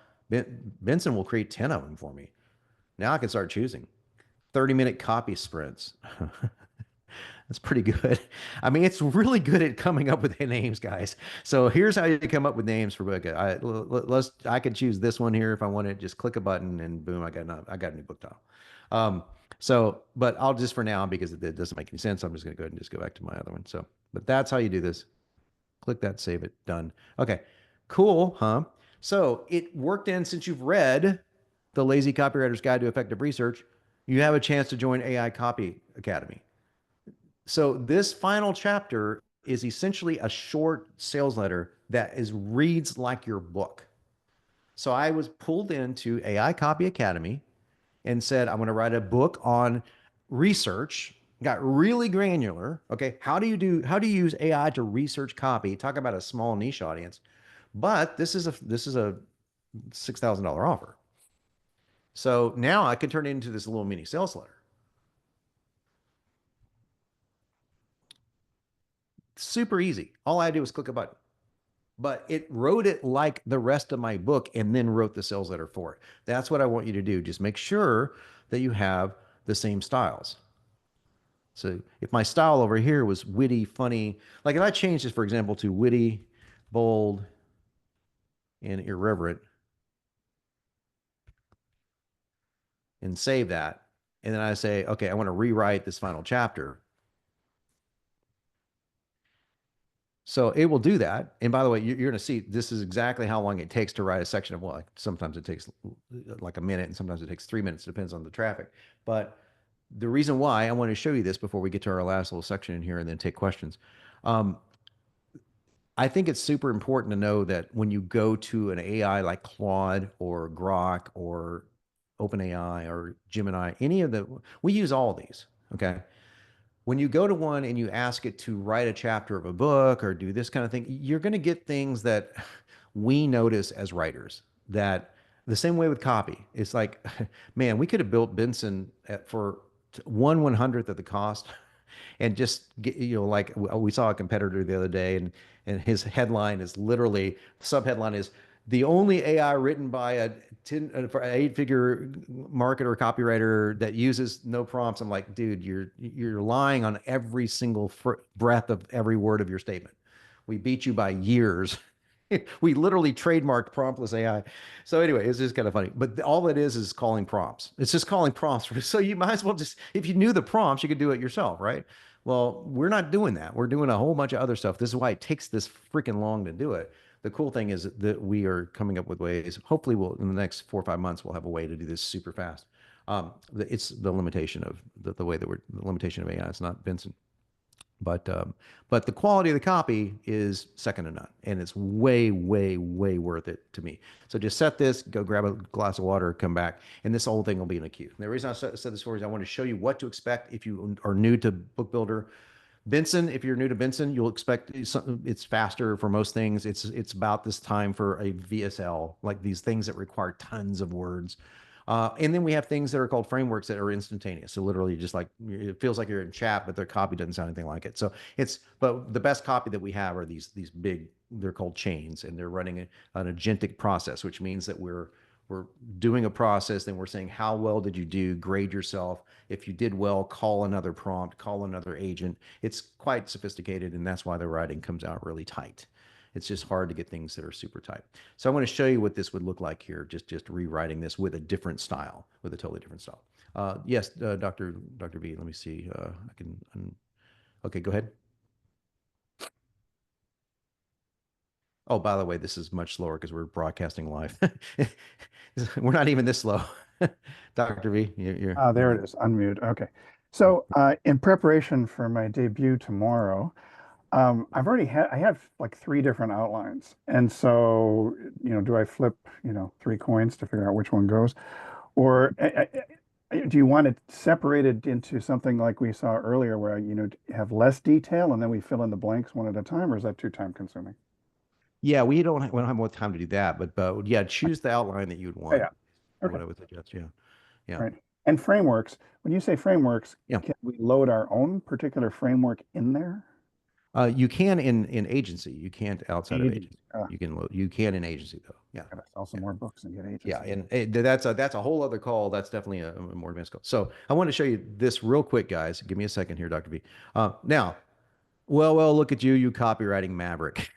Benson will create 10 of them for me. Now I can start choosing 30-minute copy sprints. That's pretty good. I mean, it's really good at coming up with names, guys. So here's how you come up with names for book. I could choose this one here if I wanted. Just click a button and boom, I got a new book title. But I'll just for now because it doesn't make any sense. I'm just going to go ahead and just go back to my other one. So, but that's how you do this. Click that, save it, done. Okay, cool, huh? So it worked in since you've read The Lazy Copywriter's Guide to Effective Research, you have a chance to join AI Copy Academy. So this final chapter is essentially a short sales letter that reads like your book. So I was pulled into AI Copy Academy and said, I'm going to write a book on research, got really granular. Okay. How do you use AI to research copy? Talk about a small niche audience. But this is a $6,000 offer. So now I can turn it into this little mini sales letter. Super easy. All I do is click a button. But it wrote it like the rest of my book and then wrote the sales letter for it. That's what I want you to do. Just make sure that you have the same styles. So if my style over here was witty, funny, like if I change this, for example, to witty, bold, and irreverent, and save that, and then I say, okay, I want to rewrite this final chapter. So it will do that. And by the way, you're going to see this is exactly how long it takes to write a section of, well, sometimes it takes like a minute and sometimes it takes 3 minutes, depends on the traffic. But the reason why I want to show you this before we get to our last little section in here and then take questions. I think it's super important to know that when you go to an AI like Claude or Grok or OpenAI or Gemini, we use all these, okay? When you go to one and you ask it to write a chapter of a book or do this kind of thing, you're going to get things that we notice as writers. That the same way with copy. It's like, man, we could have built Benson for 1/100th of the cost and just get, like we saw a competitor the other day and his headline is literally, subheadline is, the only AI written by a 8-figure marketer or copywriter that uses no prompts. I'm like, dude, you're lying on every single breath of every word of your statement. We beat you by years. We literally trademarked promptless AI. So anyway, it's just kind of funny. But all it is calling prompts. It's just calling prompts. So you might as well just, if you knew the prompts, you could do it yourself, right? Well, we're not doing that. We're doing a whole bunch of other stuff. This is why it takes this freaking long to do it. The cool thing is that we are coming up with ways. Hopefully, in the next 4 or 5 months, we'll have a way to do this super fast. It's the limitation of the way that the limitation of AI. It's not Benson, but the quality of the copy is second to none, and it's way, way, way worth it to me. So just set this, go grab a glass of water, come back, and this whole thing will be in a queue. And the reason I said this for is I want to show you what to expect if you are new to BookBuilder. Benson, if you're new to Benson, you'll expect it's faster for most things. It's about this time for a VSL, like these things that require tons of words. And then we have things that are called frameworks that are instantaneous. So literally just like, it feels like you're in chat, but their copy doesn't sound anything like it. So but the best copy that we have are these big, they're called chains, and they're running an agentic process, which means that we're doing a process, then we're saying, how well did you do? Grade yourself. If you did well, call another prompt, call another agent. It's quite sophisticated, and that's why the writing comes out really tight. It's just hard to get things that are super tight. So I'm going to show you what this would look like here, just rewriting this with a different style, with a totally different style. Yes, Dr. B, let me see. I can, okay, go ahead. Oh, by the way, this is much slower because we're broadcasting live. We're not even this slow. Dr. V, there it is, unmute. Okay. So in preparation for my debut tomorrow, I have like 3 different outlines. And so, do I flip, 3 coins to figure out which one goes? Or do you want it separated into something like we saw earlier where, have less detail and then we fill in the blanks one at a time, or is that too time consuming? Yeah, we don't have more time to do that, but yeah, choose the outline that you'd Oh, want. yeah. Okay. What I would suggest. Yeah. Yeah. Right. And frameworks, when you say frameworks, Yeah. can we load our own particular framework in there? You can in agency. You can't outside of Agency. agency. You can in agency though. Yeah. Gotta sell some Yeah. more books and get agency. Yeah, and that's a whole other call. That's definitely a more advanced call. So I want to show you this real quick, guys. Give me a second here, Dr. V. Now, well, look at you, you copywriting maverick.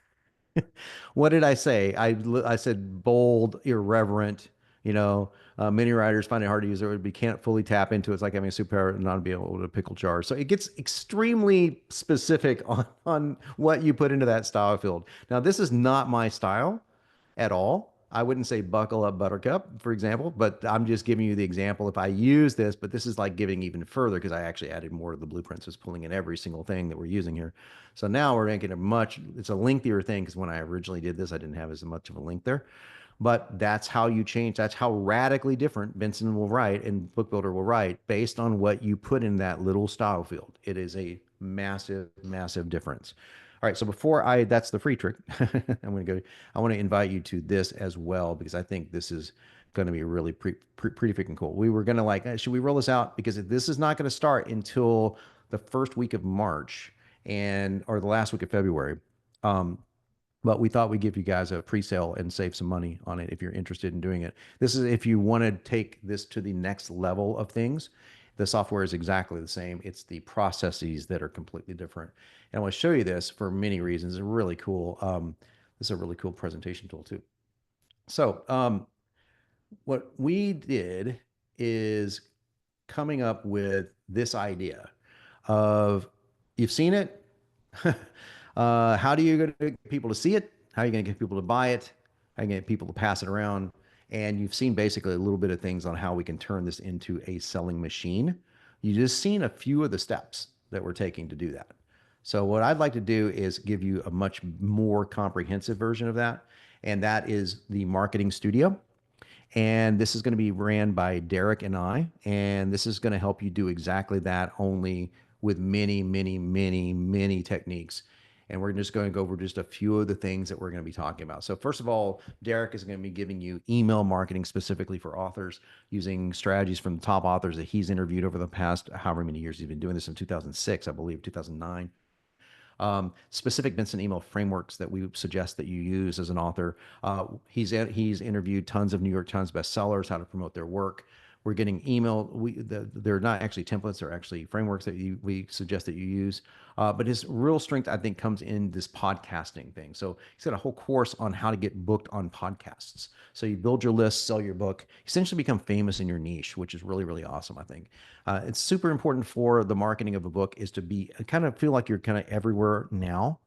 What did I say? I said bold, irreverent. Many writers find it hard to use. It can't fully tap into it. It's like having a superpower and not be able to pickle jars. So it gets extremely specific on what you put into that style field. Now, this is not my style at all. I wouldn't say buckle up buttercup, for example, but I'm just giving you the example if I use this, but this is like giving even further because I actually added more to the blueprints, just pulling in every single thing that we're using here. So now we're making it's a lengthier thing because when I originally did this, I didn't have as much of a link there. But that's how you change. That's how radically different Benson will write and BookBuilder will write based on what you put in that little style field. It is a massive, massive difference. All right, so that's the free trick. I want to invite you to this as well because I think this is going to be really pretty freaking cool. We were going to should we roll this out? Because this is not going to start until the first week of March or the last week of February. But we thought we'd give you guys a pre-sale and save some money on it if you're interested in doing it. This is if you want to take this to the next level of things. The software is exactly the same. It's the processes that are completely different. And I want to show you this for many reasons. It's really cool. This is a really cool presentation tool too. So what we did is coming up with this idea of, you've seen it. How do you get people to see it? How are you going to get people to buy it? How are you going to get people to pass it around? And you've seen basically a little bit of things on how we can turn this into a selling machine. You just seen a few of the steps that we're taking to do that. So what I'd like to do is give you a much more comprehensive version of that. And that is the marketing studio. And this is going to be ran by Derek and I. And this is going to help you do exactly that, only with many, many, many, many techniques. And we're just going to go over just a few of the things that we're going to be talking about. So first of all, Derek is going to be giving you email marketing specifically for authors, using strategies from the top authors that he's interviewed over the past however many years. He's been doing this in 2006, I believe, 2009. Specific Benson email frameworks that we suggest that you use as an author. He's interviewed tons of New York Times bestsellers, how to promote their work. We're getting email. They're not actually templates; they're actually frameworks that we suggest that you use. But his real strength, I think, comes in this podcasting thing. So he's got a whole course on how to get booked on podcasts. So you build your list, sell your book, essentially become famous in your niche, which is really, really awesome, I think. It's super important for the marketing of a book is to be kind of feel like you're kind of everywhere now.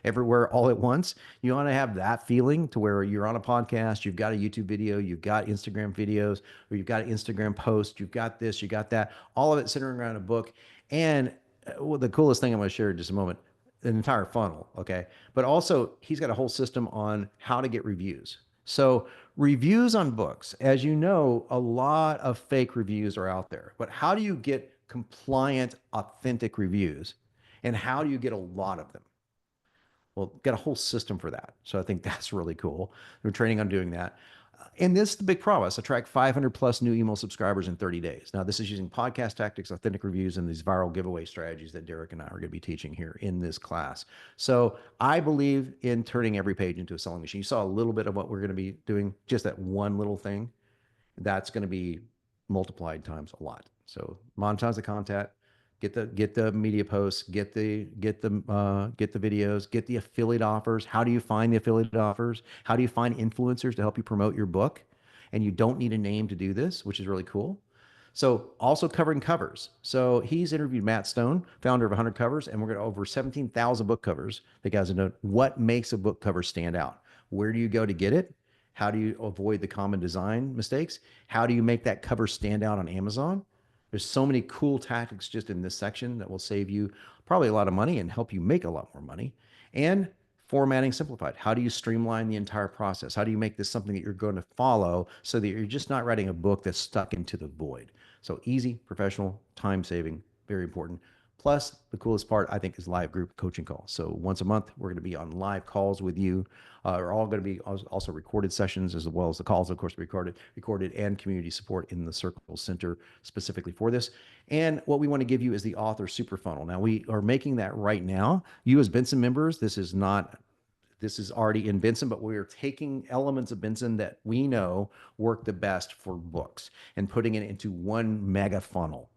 Everywhere all at once. You want to have that feeling to where you're on a podcast, you've got a YouTube video, you've got Instagram videos, or you've got an Instagram post, you've got this, you got that, all of it centering around a book. And the coolest thing I'm going to share in just a moment, an entire funnel. Okay. But also he's got a whole system on how to get reviews. So reviews on books, as you know, a lot of fake reviews are out there, but how do you get compliant, authentic reviews? And how do you get a lot of them? Well, got a whole system for that. So I think that's really cool. We're training on doing that. And this is the big promise: attract 500 plus new email subscribers in 30 days. Now, this is using podcast tactics, authentic reviews, and these viral giveaway strategies that Derek and I are going to be teaching here in this class. So I believe in turning every page into a selling machine. You saw a little bit of what we're going to be doing, just that one little thing. That's going to be multiplied times a lot. So monetize the content, get the media posts, get the videos, get the affiliate offers. How do you find the affiliate offers? How do you find influencers to help you promote your book? And you don't need a name to do this, which is really cool. So also covering covers. So he's interviewed Matt Stone, founder of 100 Covers, and we're going to over 17,000 book covers. The guys know what makes a book cover stand out. Where do you go to get it? How do you avoid the common design mistakes? How do you make that cover stand out on Amazon? There's so many cool tactics just in this section that will save you probably a lot of money and help you make a lot more money. And formatting simplified. How do you streamline the entire process? How do you make this something that you're going to follow so that you're just not writing a book that's stuck into the void? So easy, professional, time saving, very important. Plus, the coolest part, I think, is live group coaching calls. So once a month, we're going to be on live calls with you. Are all going to be also recorded sessions, as well as the calls, of course, recorded, and community support in the Circle Center specifically for this. And what we want to give you is the author super funnel. Now, we are making that right now. You as Benson members, this is already in Benson, but we're taking elements of Benson that we know work the best for books and putting it into one mega funnel.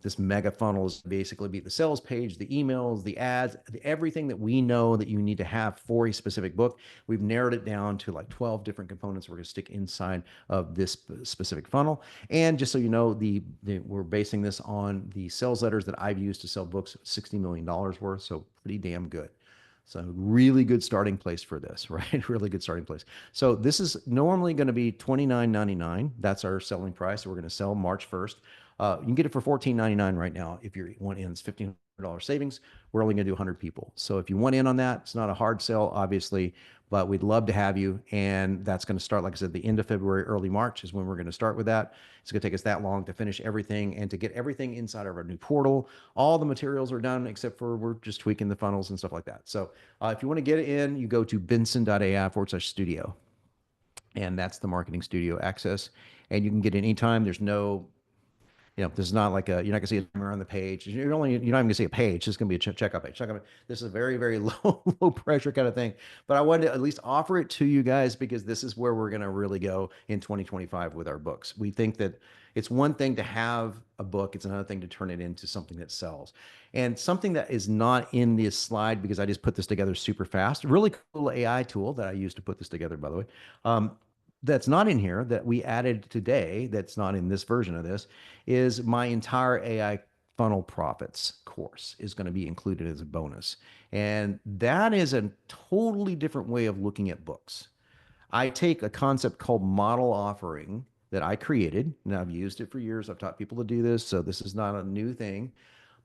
This mega funnel is basically be the sales page, the emails, the ads, everything that we know that you need to have for a specific book. We've narrowed it down to like 12 different components we're going to stick inside of this specific funnel. And just so you know, we're basing this on the sales letters that I've used to sell books, $60 million worth. So pretty damn good. So really good starting place for this, right? Really good starting place. So this is normally going to be $29.99. That's our selling price. We're going to sell March 1st. You can get it for $14.99 right now. If you want in, it's $1,500 savings. We're only going to do 100 people. So if you want in on that, it's not a hard sell, obviously, but we'd love to have you. And that's going to start, like I said, the end of February, early March is when we're going to start with that. It's going to take us that long to finish everything and to get everything inside of our new portal. All the materials are done except for we're just tweaking the funnels and stuff like that. So if you want to get it in, you go to benson.ai/studio. And that's the marketing studio access. And you can get it anytime. There's no this is not like you're not gonna see a timer on the page. You're not even gonna see a page. It's just gonna be a checkout page. This is a very, very low pressure kind of thing. But I wanted to at least offer it to you guys because this is where we're gonna really go in 2025 with our books. We think that it's one thing to have a book. It's another thing to turn it into something that sells. And something that is not in this slide because I just put this together super fast. Really cool AI tool that I used to put this together, by the way. That's not in here that we added today, that's not in this version of this, is my entire AI funnel profits course is going to be included as a bonus. And that is a totally different way of looking at books. I take a concept called model offering that I created, and I've used it for years. I've taught people to do this, so this is not a new thing.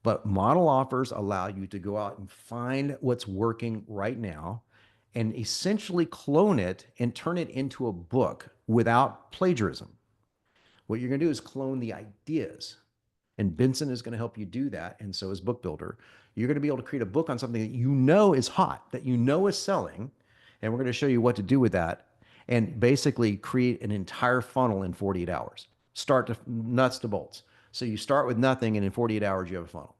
But model offers allow you to go out and find what's working right now and essentially clone it and turn it into a book without plagiarism. What you're going to do is clone the ideas. And Benson is going to help you do that. And so is BookBuilder. You're going to be able to create a book on something that you know is hot, that you know is selling. And we're going to show you what to do with that and basically create an entire funnel in 48 hours. Start to nuts to bolts. So you start with nothing, and in 48 hours, you have a funnel.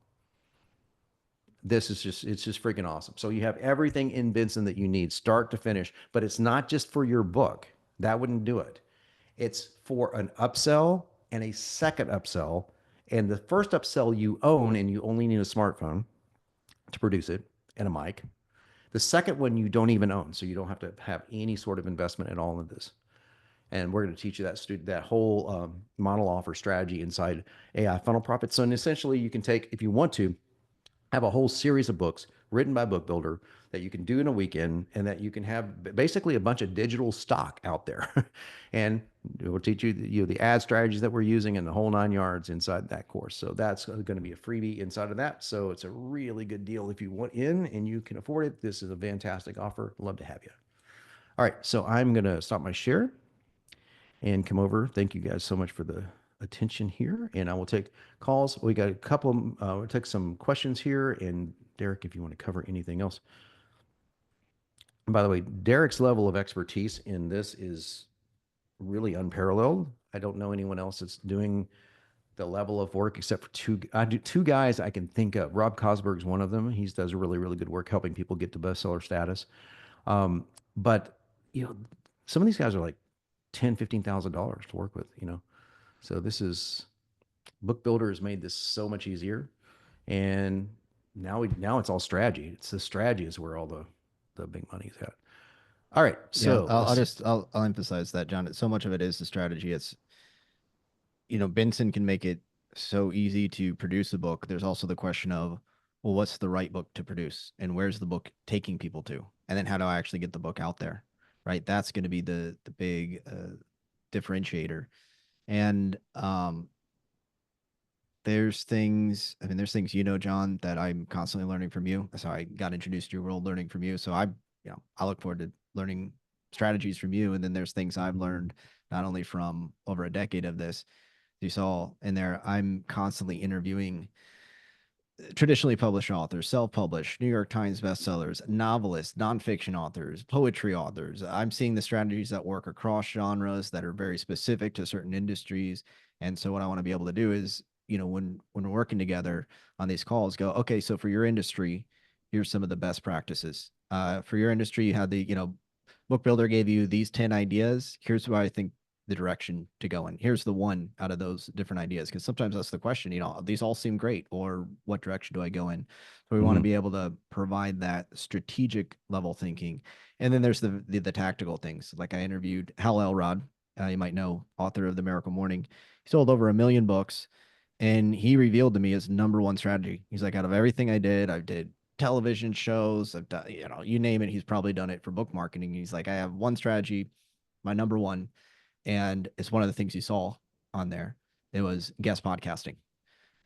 It's just freaking awesome. So you have everything in Benson that you need, start to finish, but it's not just for your book. That wouldn't do it. It's for an upsell and a second upsell. And the first upsell you own, and you only need a smartphone to produce it and a mic. The second one you don't even own, so you don't have to have any sort of investment at all in this. And we're going to teach you that whole model offer strategy inside AI Funnel Profits. So essentially, you can take, if you want to, have a whole series of books written by BookBuilder that you can do in a weekend, and that you can have basically a bunch of digital stock out there. And we'll teach you, the ad strategies that we're using and the whole 9 yards inside that course. So that's going to be a freebie inside of that. So it's a really good deal if you want in and you can afford it. This is a fantastic offer. Love to have you. All right, so I'm going to stop my share and come over. Thank you guys so much for the attention here, and I will take calls. We got a couple, we'll take some questions here, and Derek, if you want to cover anything else. And by the way, Derek's level of expertise in this is really unparalleled. I don't know anyone else that's doing the level of work except for two guys I can think of. Rob Cosberg's one of them. He does really, really good work helping people get to bestseller status. But some of these guys are like $10,000-$15,000 to work with, So this is, BookBuilder has made this so much easier. And now it's all strategy. It's the strategy is where all the big money is at. All right. So I'll emphasize that, John. So much of it is the strategy. It's, Benson can make it so easy to produce a book. There's also the question of, well, what's the right book to produce, and where's the book taking people to? And then how do I actually get the book out there? Right. That's going to be the big differentiator. And there's things, I mean, there's things, John, that I'm constantly learning from you. So I got introduced to your world learning from you. So I look forward to learning strategies from you. And then there's things I've learned not only from over a decade of this, you saw in there, I'm constantly interviewing traditionally published authors, self-published, New York Times bestsellers, novelists, nonfiction authors, poetry authors. I'm seeing the strategies that work across genres that are very specific to certain industries. And so what I want to be able to do is, when we're working together on these calls, go, okay, so for your industry, here's some of the best practices. For your industry, you had the, Book Builder gave you these 10 ideas. Here's what I think the direction to go in. Here's the one out of those different ideas. Because sometimes that's the question, these all seem great, or what direction do I go in? So we want to be able to provide that strategic level thinking. And then there's the tactical things. Like I interviewed Hal Elrod, you might know, author of The Miracle Morning. He sold over 1 million books. And he revealed to me his number one strategy. He's like, out of everything I did television shows, I've done, you name it, he's probably done it for book marketing. He's like, I have one strategy, my number one, and it's one of the things you saw on there. It was guest podcasting.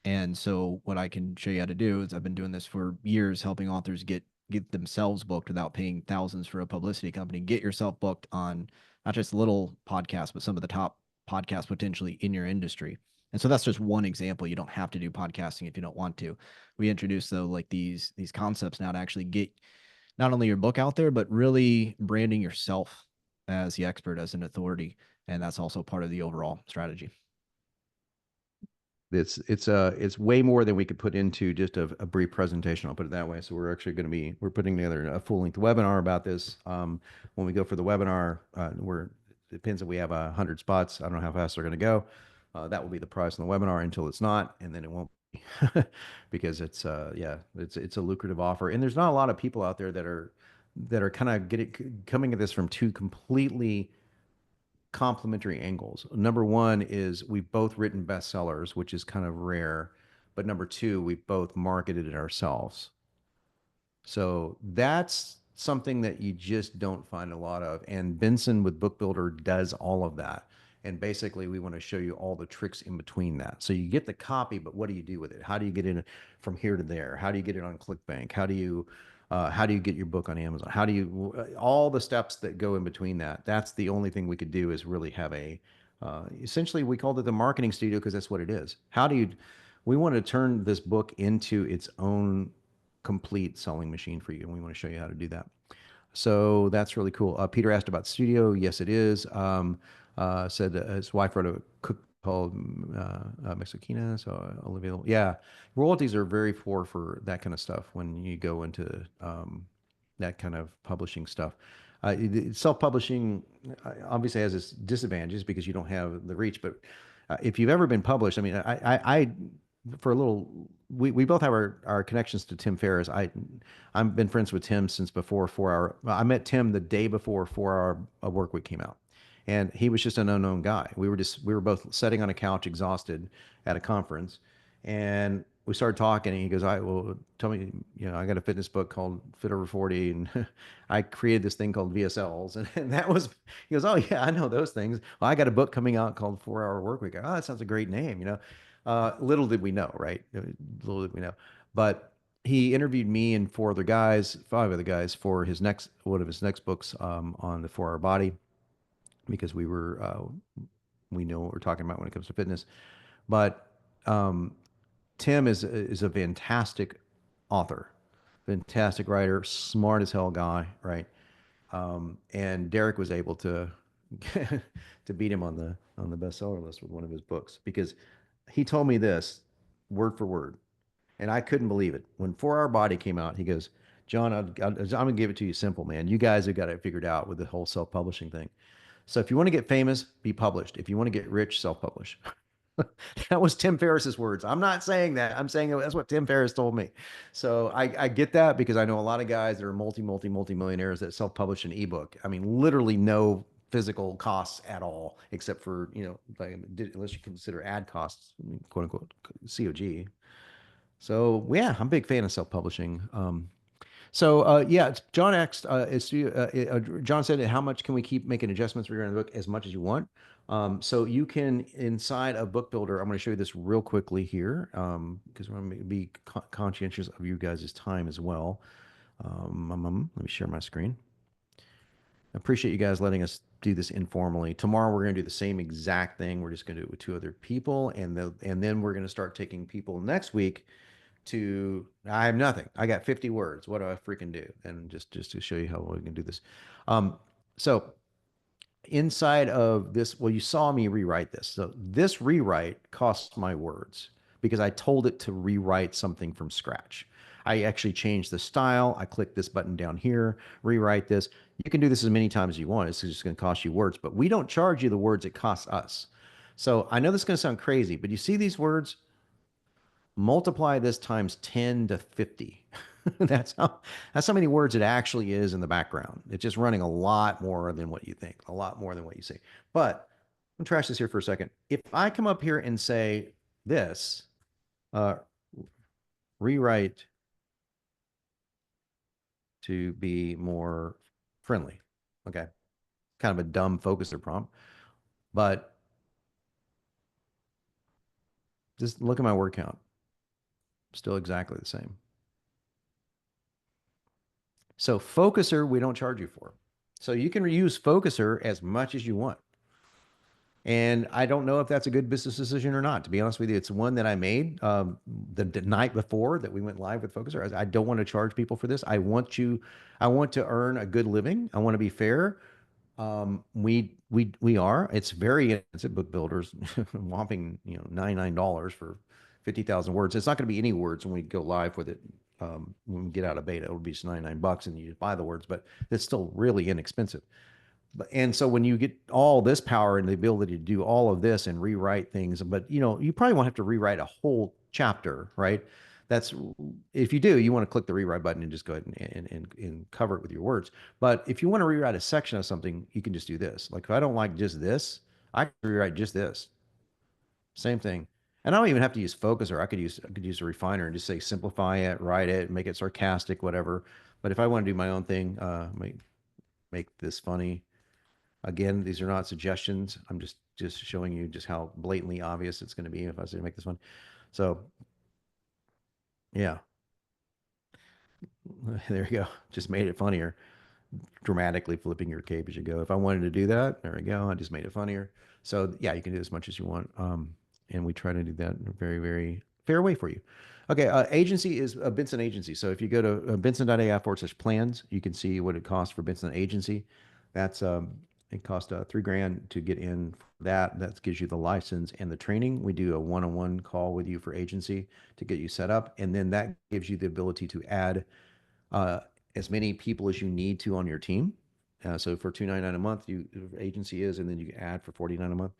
And so what I can show you how to do is I've been doing this for years, helping authors get themselves booked without paying thousands for a publicity company. Get yourself booked on not just little podcasts, but some of the top podcasts potentially in your industry. And so that's just one example. You don't have to do podcasting if you don't want to. We introduce though like these concepts now to actually get not only your book out there, but really branding yourself as the expert, as an authority. And that's also part of the overall strategy. It's way more than we could put into just a brief presentation. I'll put it that way. So we're actually going to we're putting together a full length webinar about this. When we go for the webinar, it depends if we have 100 spots. I don't know how fast they're going to go. That will be the price on the webinar until it's not, and then it won't be because it's a lucrative offer. And there's not a lot of people out there that are kind of coming at this from two completely complementary angles. Number one is we've both written bestsellers, which is kind of rare. But number two, we've both marketed it ourselves. So that's something that you just don't find a lot of. And Benson with BookBuilder does all of that. And basically, we want to show you all the tricks in between that. So you get the copy, but what do you do with it? How do you get it from here to there? How do you get it on ClickBank? How do you get your book on Amazon? How do you all the steps that go in between that? That's the only thing we could do is really have essentially we called it the marketing studio because that's what it is. We want to turn this book into its own complete selling machine for you, and we want to show you how to do that. So that's really cool. Peter asked about studio. Yes, it is. Said his wife wrote a cook called Mexicana, so Olivia. Yeah, royalties are very poor for that kind of stuff when you go into that kind of publishing stuff. Self-publishing obviously has its disadvantages because you don't have the reach. But if you've ever been published, I mean, I for a little, we both have our connections to Tim Ferriss. I've been friends with Tim since before 4 Hour. I met Tim the day before 4 Hour Workweek came out. And he was just an unknown guy. We were both sitting on a couch, exhausted, at a conference, and we started talking. And he goes, well, tell me, I got a fitness book called Fit Over 40, and I created this thing called VSLs, and that was. He goes, oh yeah, I know those things. Well, I got a book coming out called 4 Hour Workweek. Oh, that sounds a great name, Little did we know, right? Little did we know, but he interviewed me and 5 other guys for one of his next books on the 4 Hour Body, because we know what we're talking about when it comes to fitness. But Tim is a fantastic author, fantastic writer, smart as hell guy, right? And Derek was able to to beat him on the bestseller list with one of his books, because he told me this word for word, and I couldn't believe it. When 4 Hour Body came out, he goes, John, I'm gonna give it to you simple, man. You guys have got it figured out with the whole self-publishing thing. So if you want to get famous, be published. If you want to get rich, self-publish. That was Tim Ferriss's words. I'm not saying that. I'm saying that's what Tim Ferriss told me. So I get that, because I know a lot of guys that are multi-millionaires that self-publish an ebook. I mean, literally no physical costs at all, except for, unless you consider ad costs, quote unquote, COG. So yeah, I'm a big fan of self-publishing. John asked, John said, how much can we keep making adjustments regarding the book? As much as you want. So you can, inside of Book Builder, I'm going to show you this real quickly here, because we're going to be conscientious of you guys' time as well. Let me share my screen. I appreciate you guys letting us do this informally. Tomorrow we're going to do the same exact thing. We're just going to do it with 2 other people, and then we're going to start taking people next week to. I have nothing. I got 50 words. What do I freaking do? And just to show you how we can do this. So inside of this, well, you saw me rewrite this. So this rewrite costs my words because I told it to rewrite something from scratch. I actually changed the style. I clicked this button down here, rewrite this. You can do this as many times as you want. It's just going to cost you words, but we don't charge you the words it costs us. So I know this is going to sound crazy, but you see these words? Multiply this times 10 to 50. that's how many words it actually is in the background. It's just running a lot more than what you think, a lot more than what you see. But I'm gonna trash this here for a second. If I come up here and say this, uh, rewrite to be more friendly. Okay. Kind of a dumb focuser prompt, but just look at my word count. Still exactly the same. So focuser, we don't charge you for. So you can use focuser as much as you want. And I don't know if that's a good business decision or not. To be honest with you, it's one that I made the night before that we went live with Focuser. I don't want to charge people for this. I want to earn a good living. I want to be fair. We are. It's very expensive. Book builders, whopping $99 for 50,000 words. It's not going to be any words when we go live with it. When we get out of beta, it'll be just $99 and you just buy the words, but it's still really inexpensive. And so when you get all this power and the ability to do all of this and rewrite things, but you probably won't have to rewrite a whole chapter, right? That's if you do, you want to click the rewrite button and just go ahead and cover it with your words. But if you want to rewrite a section of something, you can just do this. Like if I don't like just this, I can rewrite just this. Same thing. And I don't even have to use focus, or I could use a refiner and just say simplify it, write it, make it sarcastic, whatever. But if I want to do my own thing, make this funny. Again, these are not suggestions. I'm just showing you just how blatantly obvious it's going to be if I say to make this one. So yeah, there you go. Just made it funnier, dramatically flipping your cape as you go. If I wanted to do that, there we go. I just made it funnier. So yeah, you can do as much as you want. And we try to do that in a very, very fair way for you. Okay, agency is a Benson agency. So if you go to benson.ai/plans, you can see what it costs for Benson agency. That's it cost $3,000 to get in for that. That gives you the license and the training. We do a one-on-one call with you for agency to get you set up, and then that gives you the ability to add uh, as many people as you need to on your team. So for $299 a month, agency is, and then you can add for $49 a month.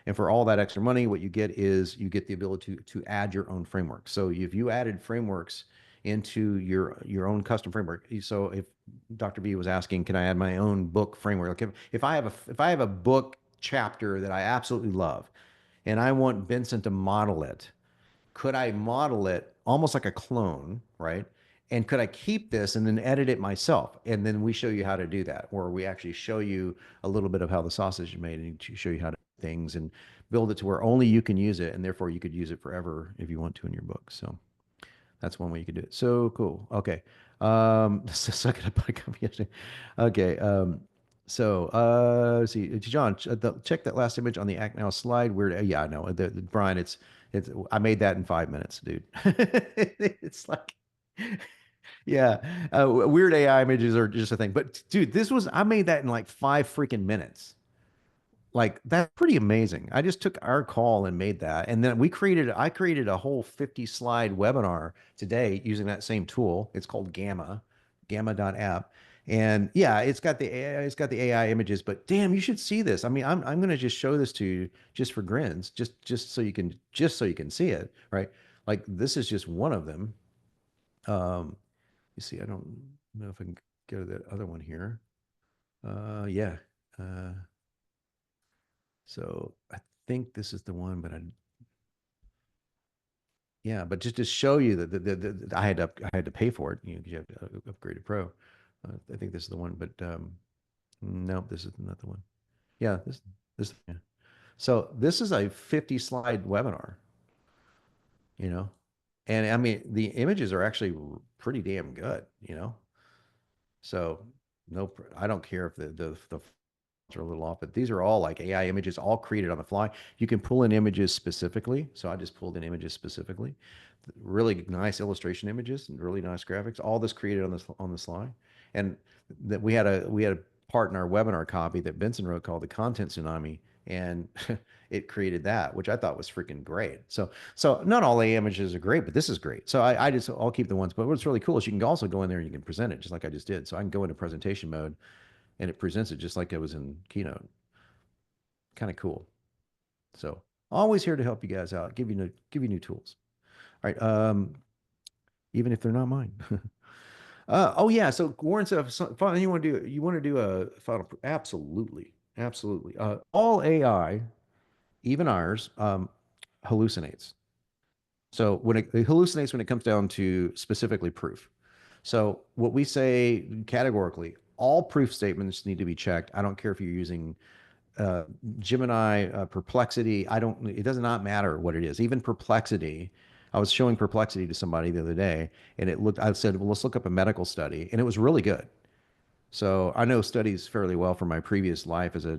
And for all that extra money, what you get is you get the ability to add your own framework. So if you added frameworks into your own custom framework, so if Dr. B was asking, can I add my own book framework? Like if I have a book chapter that I absolutely love, and I want Benson to model it, could I model it almost like a clone, right? And could I keep this and then edit it myself? And then we show you how to do that, or we actually show you a little bit of how the sausage is made and show you how to do things and build it to where only you can use it, and therefore you could use it forever if you want to in your book. So that's one way you could do it. So cool. Okay. Suck it up. Okay. Let's see, John, check that last image on the Act Now slide. Where, yeah, I know. Brian, I made that in 5 minutes, dude. It's like, yeah, weird AI images are just a thing. But dude, I made that in like 5 freaking minutes. Like that's pretty amazing. I just took our call and made that. And then I created a whole 50 slide webinar today using that same tool. It's called gamma.app. And yeah, it's got the AI images, but damn, you should see this. I mean, I'm going to just show this to you just for grins, just so you can see it, right? Like this is just one of them. You see, I don't know if I can go to that other one here. Yeah. So I think this is the one, but yeah, but just to show you that I had to pay for it, 'cause you have to upgrade to Pro. I think this is the one, but nope, this is not the one. Yeah, this yeah. So this is a 50 slide webinar, you know, and I mean, the images are actually pretty damn good, you know? So no, I don't care if the are a little off, but these are all like AI images, all created on the fly. You can pull in images specifically. So I just pulled in images specifically, really nice illustration images and really nice graphics. All this created on the slide, and that we had a part in our webinar copy that Benson wrote called the Content Tsunami, and it created that, which I thought was freaking great. So not all AI images are great, but this is great. So I'll keep the ones. But what's really cool is you can also go in there and you can present it just like I just did. So I can go into presentation mode and it presents it just like I was in Keynote. Kind of cool. So always here to help you guys out, give you new tools. All right. Even if they're not mine. Oh yeah. So Warren said, you want to do a final? Absolutely. Absolutely. All AI, even ours, hallucinates. So when it hallucinates when it comes down to specifically proof. So what we say categorically, all proof statements need to be checked. I don't care if you're using Gemini, Perplexity. It does not matter what it is. Even Perplexity, I was showing Perplexity to somebody the other day and I said, well, let's look up a medical study. And it was really good. So I know studies fairly well from my previous life as a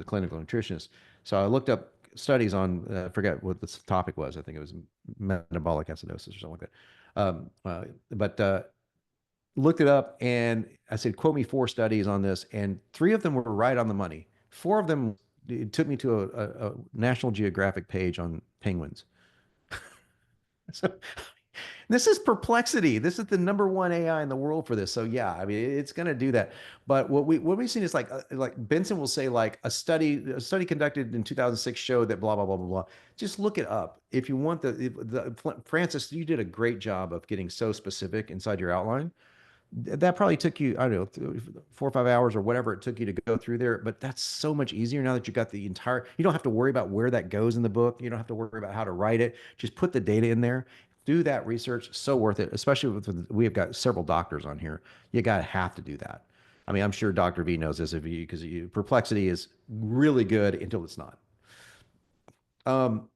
clinical nutritionist. So I looked up studies on, I forget what the topic was. I think it was metabolic acidosis or something like that. But looked it up and I said, quote me 4 studies on this. And 3 of them were right on the money. 4 of them, it took me to a National Geographic page on penguins. So this is Perplexity. This is the #1 AI in the world for this. So yeah, I mean, it's going to do that. But what we've seen is like Benson will say like a study conducted in 2006 showed that blah blah blah blah blah. Just look it up if you want Francis. You did a great job of getting so specific inside your outline. That probably took you, I don't know, 4 or 5 hours or whatever it took you to go through there. But that's so much easier now that you got the entire, you don't have to worry about where that goes in the book. You don't have to worry about how to write it. Just put the data in there. Do that research. So worth it, especially we have got several doctors on here. You got to have to do that. I mean, I'm sure Dr. V knows this because Perplexity is really good until it's not. Oh,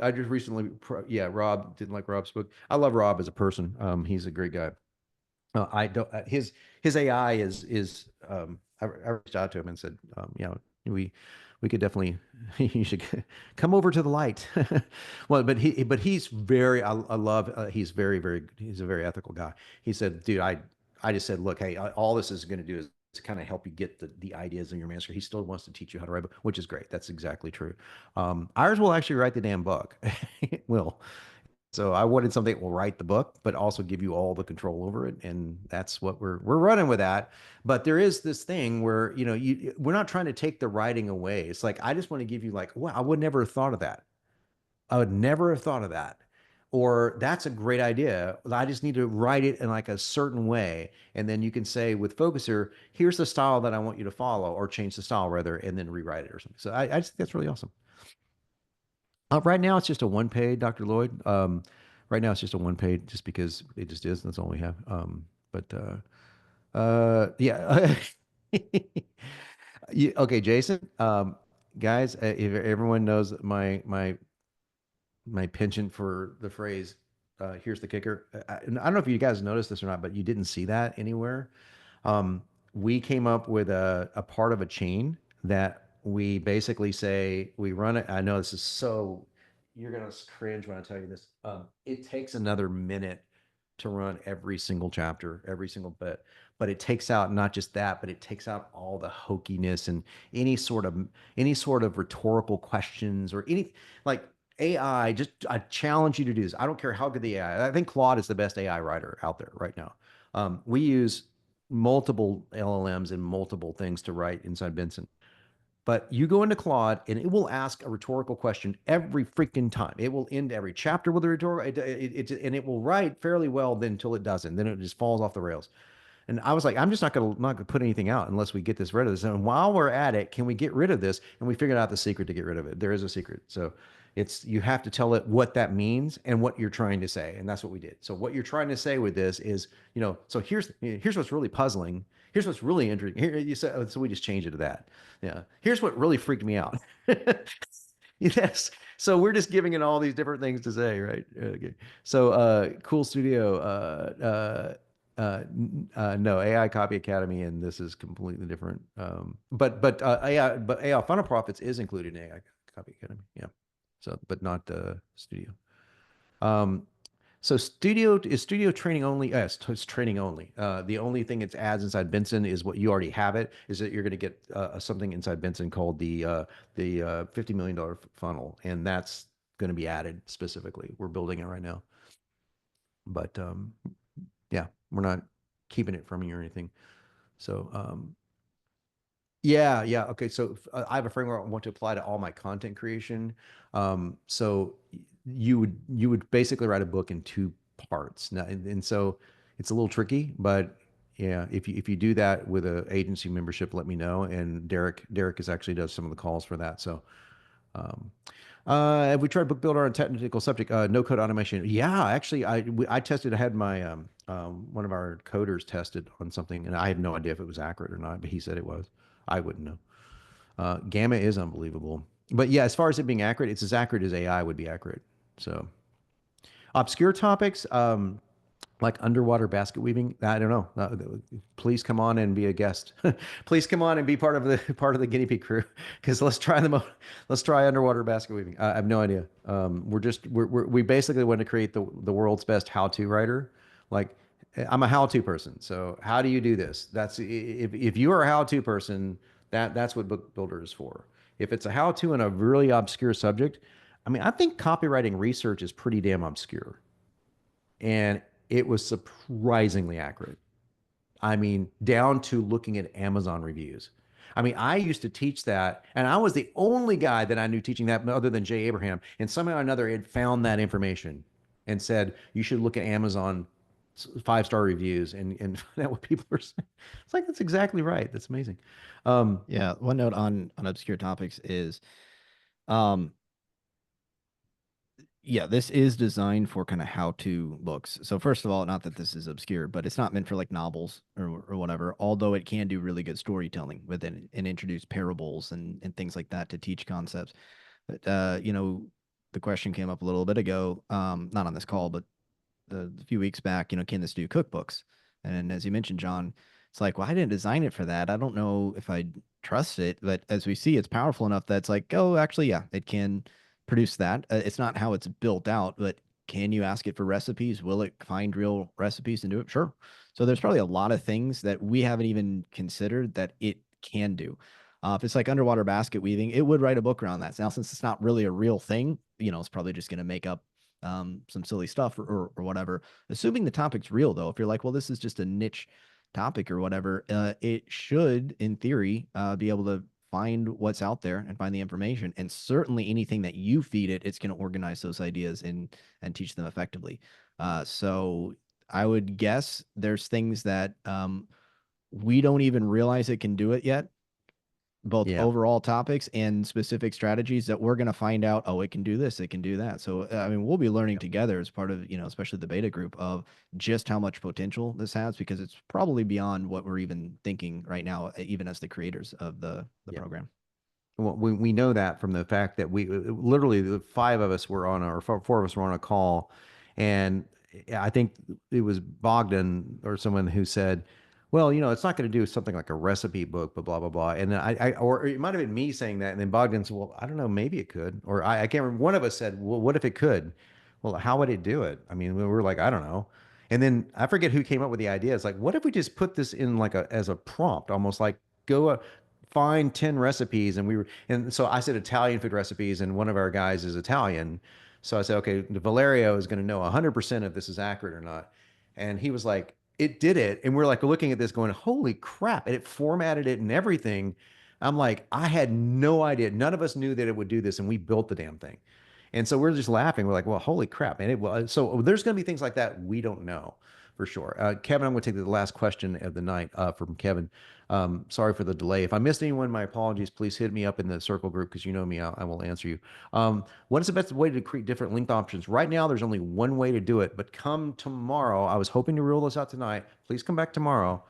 I just recently, yeah, Rob didn't like Rob's book. I love Rob as a person. He's a great guy. I don't. His AI is. I reached out to him and said, we could definitely. You should come over to the light. Well, but he's very. I love. He's very. He's a very ethical guy. He said, dude, I just said, look, hey, all this is going to do is to kind of help you get the ideas in your manuscript. He still wants to teach you how to write, which is great. That's exactly true. Ours will actually write the damn book. It will. So I wanted something that will write the book, but also give you all the control over it, and that's what we're running with that. But there is this thing where we're not trying to take the writing away. It's like I just want to give you like, wow, I would never have thought of that. I would never have thought of that. Or that's a great idea. I just need to write it in like a certain way, and then you can say with Focuser, here's the style that I want you to follow, or change the style rather, and then rewrite it or something. So I just think that's really awesome. Right now, it's just a 1 page, Dr. Lloyd. Right now, it's just a 1 page, just because it just is. That's all we have. Yeah. Okay, Jason. Guys, if everyone knows my penchant for the phrase, "Here's the kicker." I don't know if you guys noticed this or not, but you didn't see that anywhere. We came up with a part of a chain that we basically say we run it. I know this is so, you're going to cringe when I tell you this. It takes another minute to run every single chapter, every single bit, but it takes out not just that, but it takes out all the hokiness and any sort of rhetorical questions or any, like, AI. Just, I challenge you to do this. I don't care how good the AI. I think Claude is the best AI writer out there right now. We use multiple LLMs and multiple things to write inside Benson. But you go into Claude and it will ask a rhetorical question every freaking time. It will end every chapter with a rhetorical, and it will write fairly well then until it doesn't. Then it just falls off the rails. And I was like, I'm just not gonna put anything out unless we get this rid of this. And while we're at it, can we get rid of this? And we figured out the secret to get rid of it. There is a secret. So you have to tell it what that means and what you're trying to say. And that's what we did. So what you're trying to say with this is, so here's what's really puzzling Here's what's really interesting. Here you said, oh, so we just changed it to that. Yeah. Here's what really freaked me out. Yes. So we're just giving it all these different things to say, right? Okay. So, Cool Studio, no, AI Copy Academy, and this is completely different. AI Funnel Profits is included in AI Copy Academy. Yeah. So, but not Studio. Um, so Studio training only. Yes, it's training only. The only thing it adds inside Benson is what you already have. It is that you're going to get something inside Benson called the $50 million funnel, and that's going to be added specifically. We're building it right now, but yeah, we're not keeping it from you or anything. So yeah. Okay. So I have a framework I want to apply to all my content creation. So you would basically write a book in two parts. Now, and so it's a little tricky, but yeah, if you do that with a agency membership, let me know. And Derek is actually does some of the calls for that. So um, have we tried BookBuilder on a technical subject? No code automation. Yeah, actually, I tested. I had my one of our coders tested on something, and I had no idea if it was accurate or not, but he said it was. I wouldn't know. Gamma is unbelievable, but yeah, as far as it being accurate, it's as accurate as AI would be accurate. So obscure topics. Like underwater basket weaving. I don't know. Please come on and be a guest. Please come on and be part of the guinea pig crew because let's try underwater basket weaving. I have no idea. We basically want to create the world's best how-to writer. Like I'm a how-to person. So how do you do this? That's if you are a how-to person, that's what Book Builder is for. If it's a how-to in a really obscure subject, I mean, I think copywriting research is pretty damn obscure and it was surprisingly accurate. I mean, down to looking at Amazon reviews. I mean, I used to teach that, and I was the only guy that I knew teaching that other than Jay Abraham. And somehow or another, had found that information and said, you should look at Amazon 5-star reviews and find out what people are saying. It's like, that's exactly right. That's amazing. Yeah, one note on obscure topics is, yeah, this is designed for kind of how-to books. So first of all, not that this is obscure, but it's not meant for like novels or whatever, although it can do really good storytelling within it and introduce parables and things like that to teach concepts. But the question came up a little bit ago, not on this call, but a few weeks back, can this do cookbooks? And as you mentioned, John, it's like, well, I didn't design it for that. I don't know if I trust it, but as we see, it's powerful enough that's like, oh, actually, yeah, it can produce that. It's not how it's built out, but can you ask it for recipes? Will it find real recipes and do it? Sure. So there's probably a lot of things that we haven't even considered that it can do. If it's like underwater basket weaving, it would write a book around that. Now, since it's not really a real thing, it's probably just going to make up some silly stuff or whatever. Assuming the topic's real, though, if you're like, well, this is just a niche topic or whatever, it should, in theory, be able to find what's out there and find the information. And certainly anything that you feed it, it's going to organize those ideas and teach them effectively. So I would guess there's things that we don't even realize it can do it yet, both Yeah. overall topics and specific strategies that we're going to find out, oh, it can do this, it can do that. So, I mean, we'll be learning together as part of, especially the beta group of just how much potential this has, because it's probably beyond what we're even thinking right now, even as the creators of the program. Well, we know that from the fact that we literally the five of us were on, or four of us were on a call, and I think it was Bogdan or someone who said, "Well, it's not going to do something like a recipe book, but blah blah blah." And then or it might have been me saying that, and then Bogdan said, "Well, I don't know, maybe it could," or I can't remember. One of us said, "Well, what if it could?" Well, how would it do it? I mean, we were like, I don't know. And then I forget who came up with the idea. It's like, what if we just put this in like as a prompt, almost like go find 10 recipes. And so I said Italian food recipes, and one of our guys is Italian. So I said, okay, Valerio is going to know 100% if this is accurate or not. And he was like, it did it. And we're like looking at this going, holy crap. And it formatted it and everything. I'm like, I had no idea. None of us knew that it would do this. And we built the damn thing. And so we're just laughing. We're like, well, holy crap. And it was, so there's going to be things like that we don't know for sure. Kevin, I'm going to take the last question of the night from Kevin. Sorry for the delay. If I missed anyone, my apologies. Please hit me up in the circle group because you know me. I will answer you. What is the best way to create different link options? Right now, there's only one way to do it, but come tomorrow. I was hoping to rule this out tonight. Please come back tomorrow.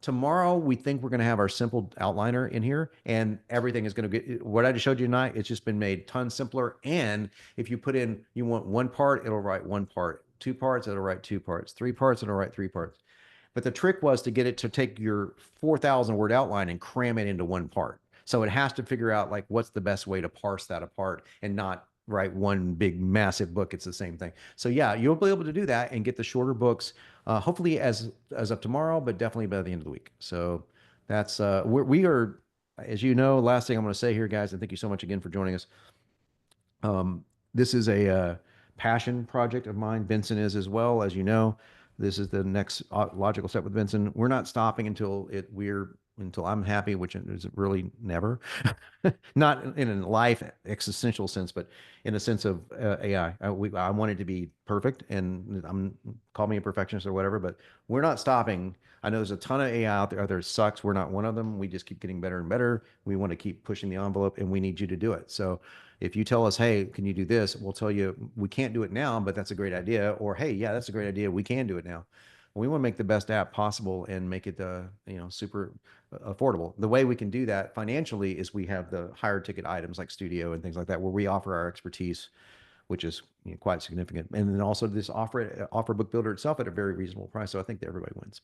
Tomorrow, we think we're going to have our simple outliner in here, and everything is going to get what I just showed you tonight. It's just been made tons simpler. And if you put in, you want one part, it'll write one part, two parts, it'll write two parts, three parts, it'll write three parts. But the trick was to get it to take your 4,000 word outline and cram it into one part. So it has to figure out like what's the best way to parse that apart and not write one big massive book. It's the same thing. So yeah, you'll be able to do that and get the shorter books, hopefully as of tomorrow, but definitely by the end of the week. So that's we are, as you know, last thing I'm going to say here, guys, and thank you so much again for joining us. This is a passion project of mine. Benson is as well, as you know. This is the next logical step with Benson. We're not stopping until I'm happy, which is really never. Not in a life existential sense, but in a sense of AI. I want it to be perfect, and call me a perfectionist or whatever, but we're not stopping. I know there's a ton of AI out there that sucks. We're not one of them. We just keep getting better and better. We want to keep pushing the envelope, and we need you to do it. So if you tell us, hey, can you do this? We'll tell you we can't do it now, but that's a great idea. Or hey, yeah, that's a great idea. We can do it now. We want to make the best app possible and make it super affordable. The way we can do that financially is we have the higher ticket items like Studio and things like that, where we offer our expertise, which is quite significant. And then also this offer BookBuilder itself at a very reasonable price. So I think that everybody wins.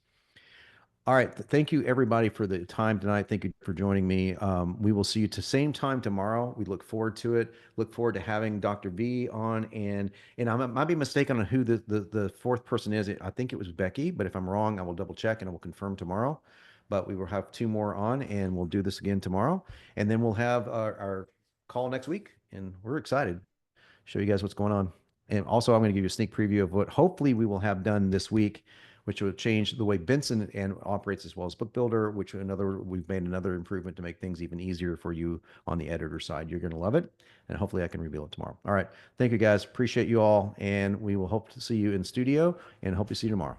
All right. Thank you, everybody, for the time tonight. Thank you for joining me. We will see you to same time tomorrow. We look forward to it. Look forward to having Dr. V on. And I might be mistaken on who the fourth person is. I think it was Becky, but if I'm wrong, I will double check and I will confirm tomorrow. But we will have two more on, and we'll do this again tomorrow. And then we'll have our call next week. And we're excited. Show you guys what's going on. And also, I'm going to give you a sneak preview of what hopefully we will have done this week, which will change the way Benson operates as well as BookBuilder, we've made another improvement to make things even easier for you on the editor side. You're going to love it, and hopefully I can reveal it tomorrow. All right. Thank you, guys. Appreciate you all, and we will hope to see you in studio, and hope to see you tomorrow.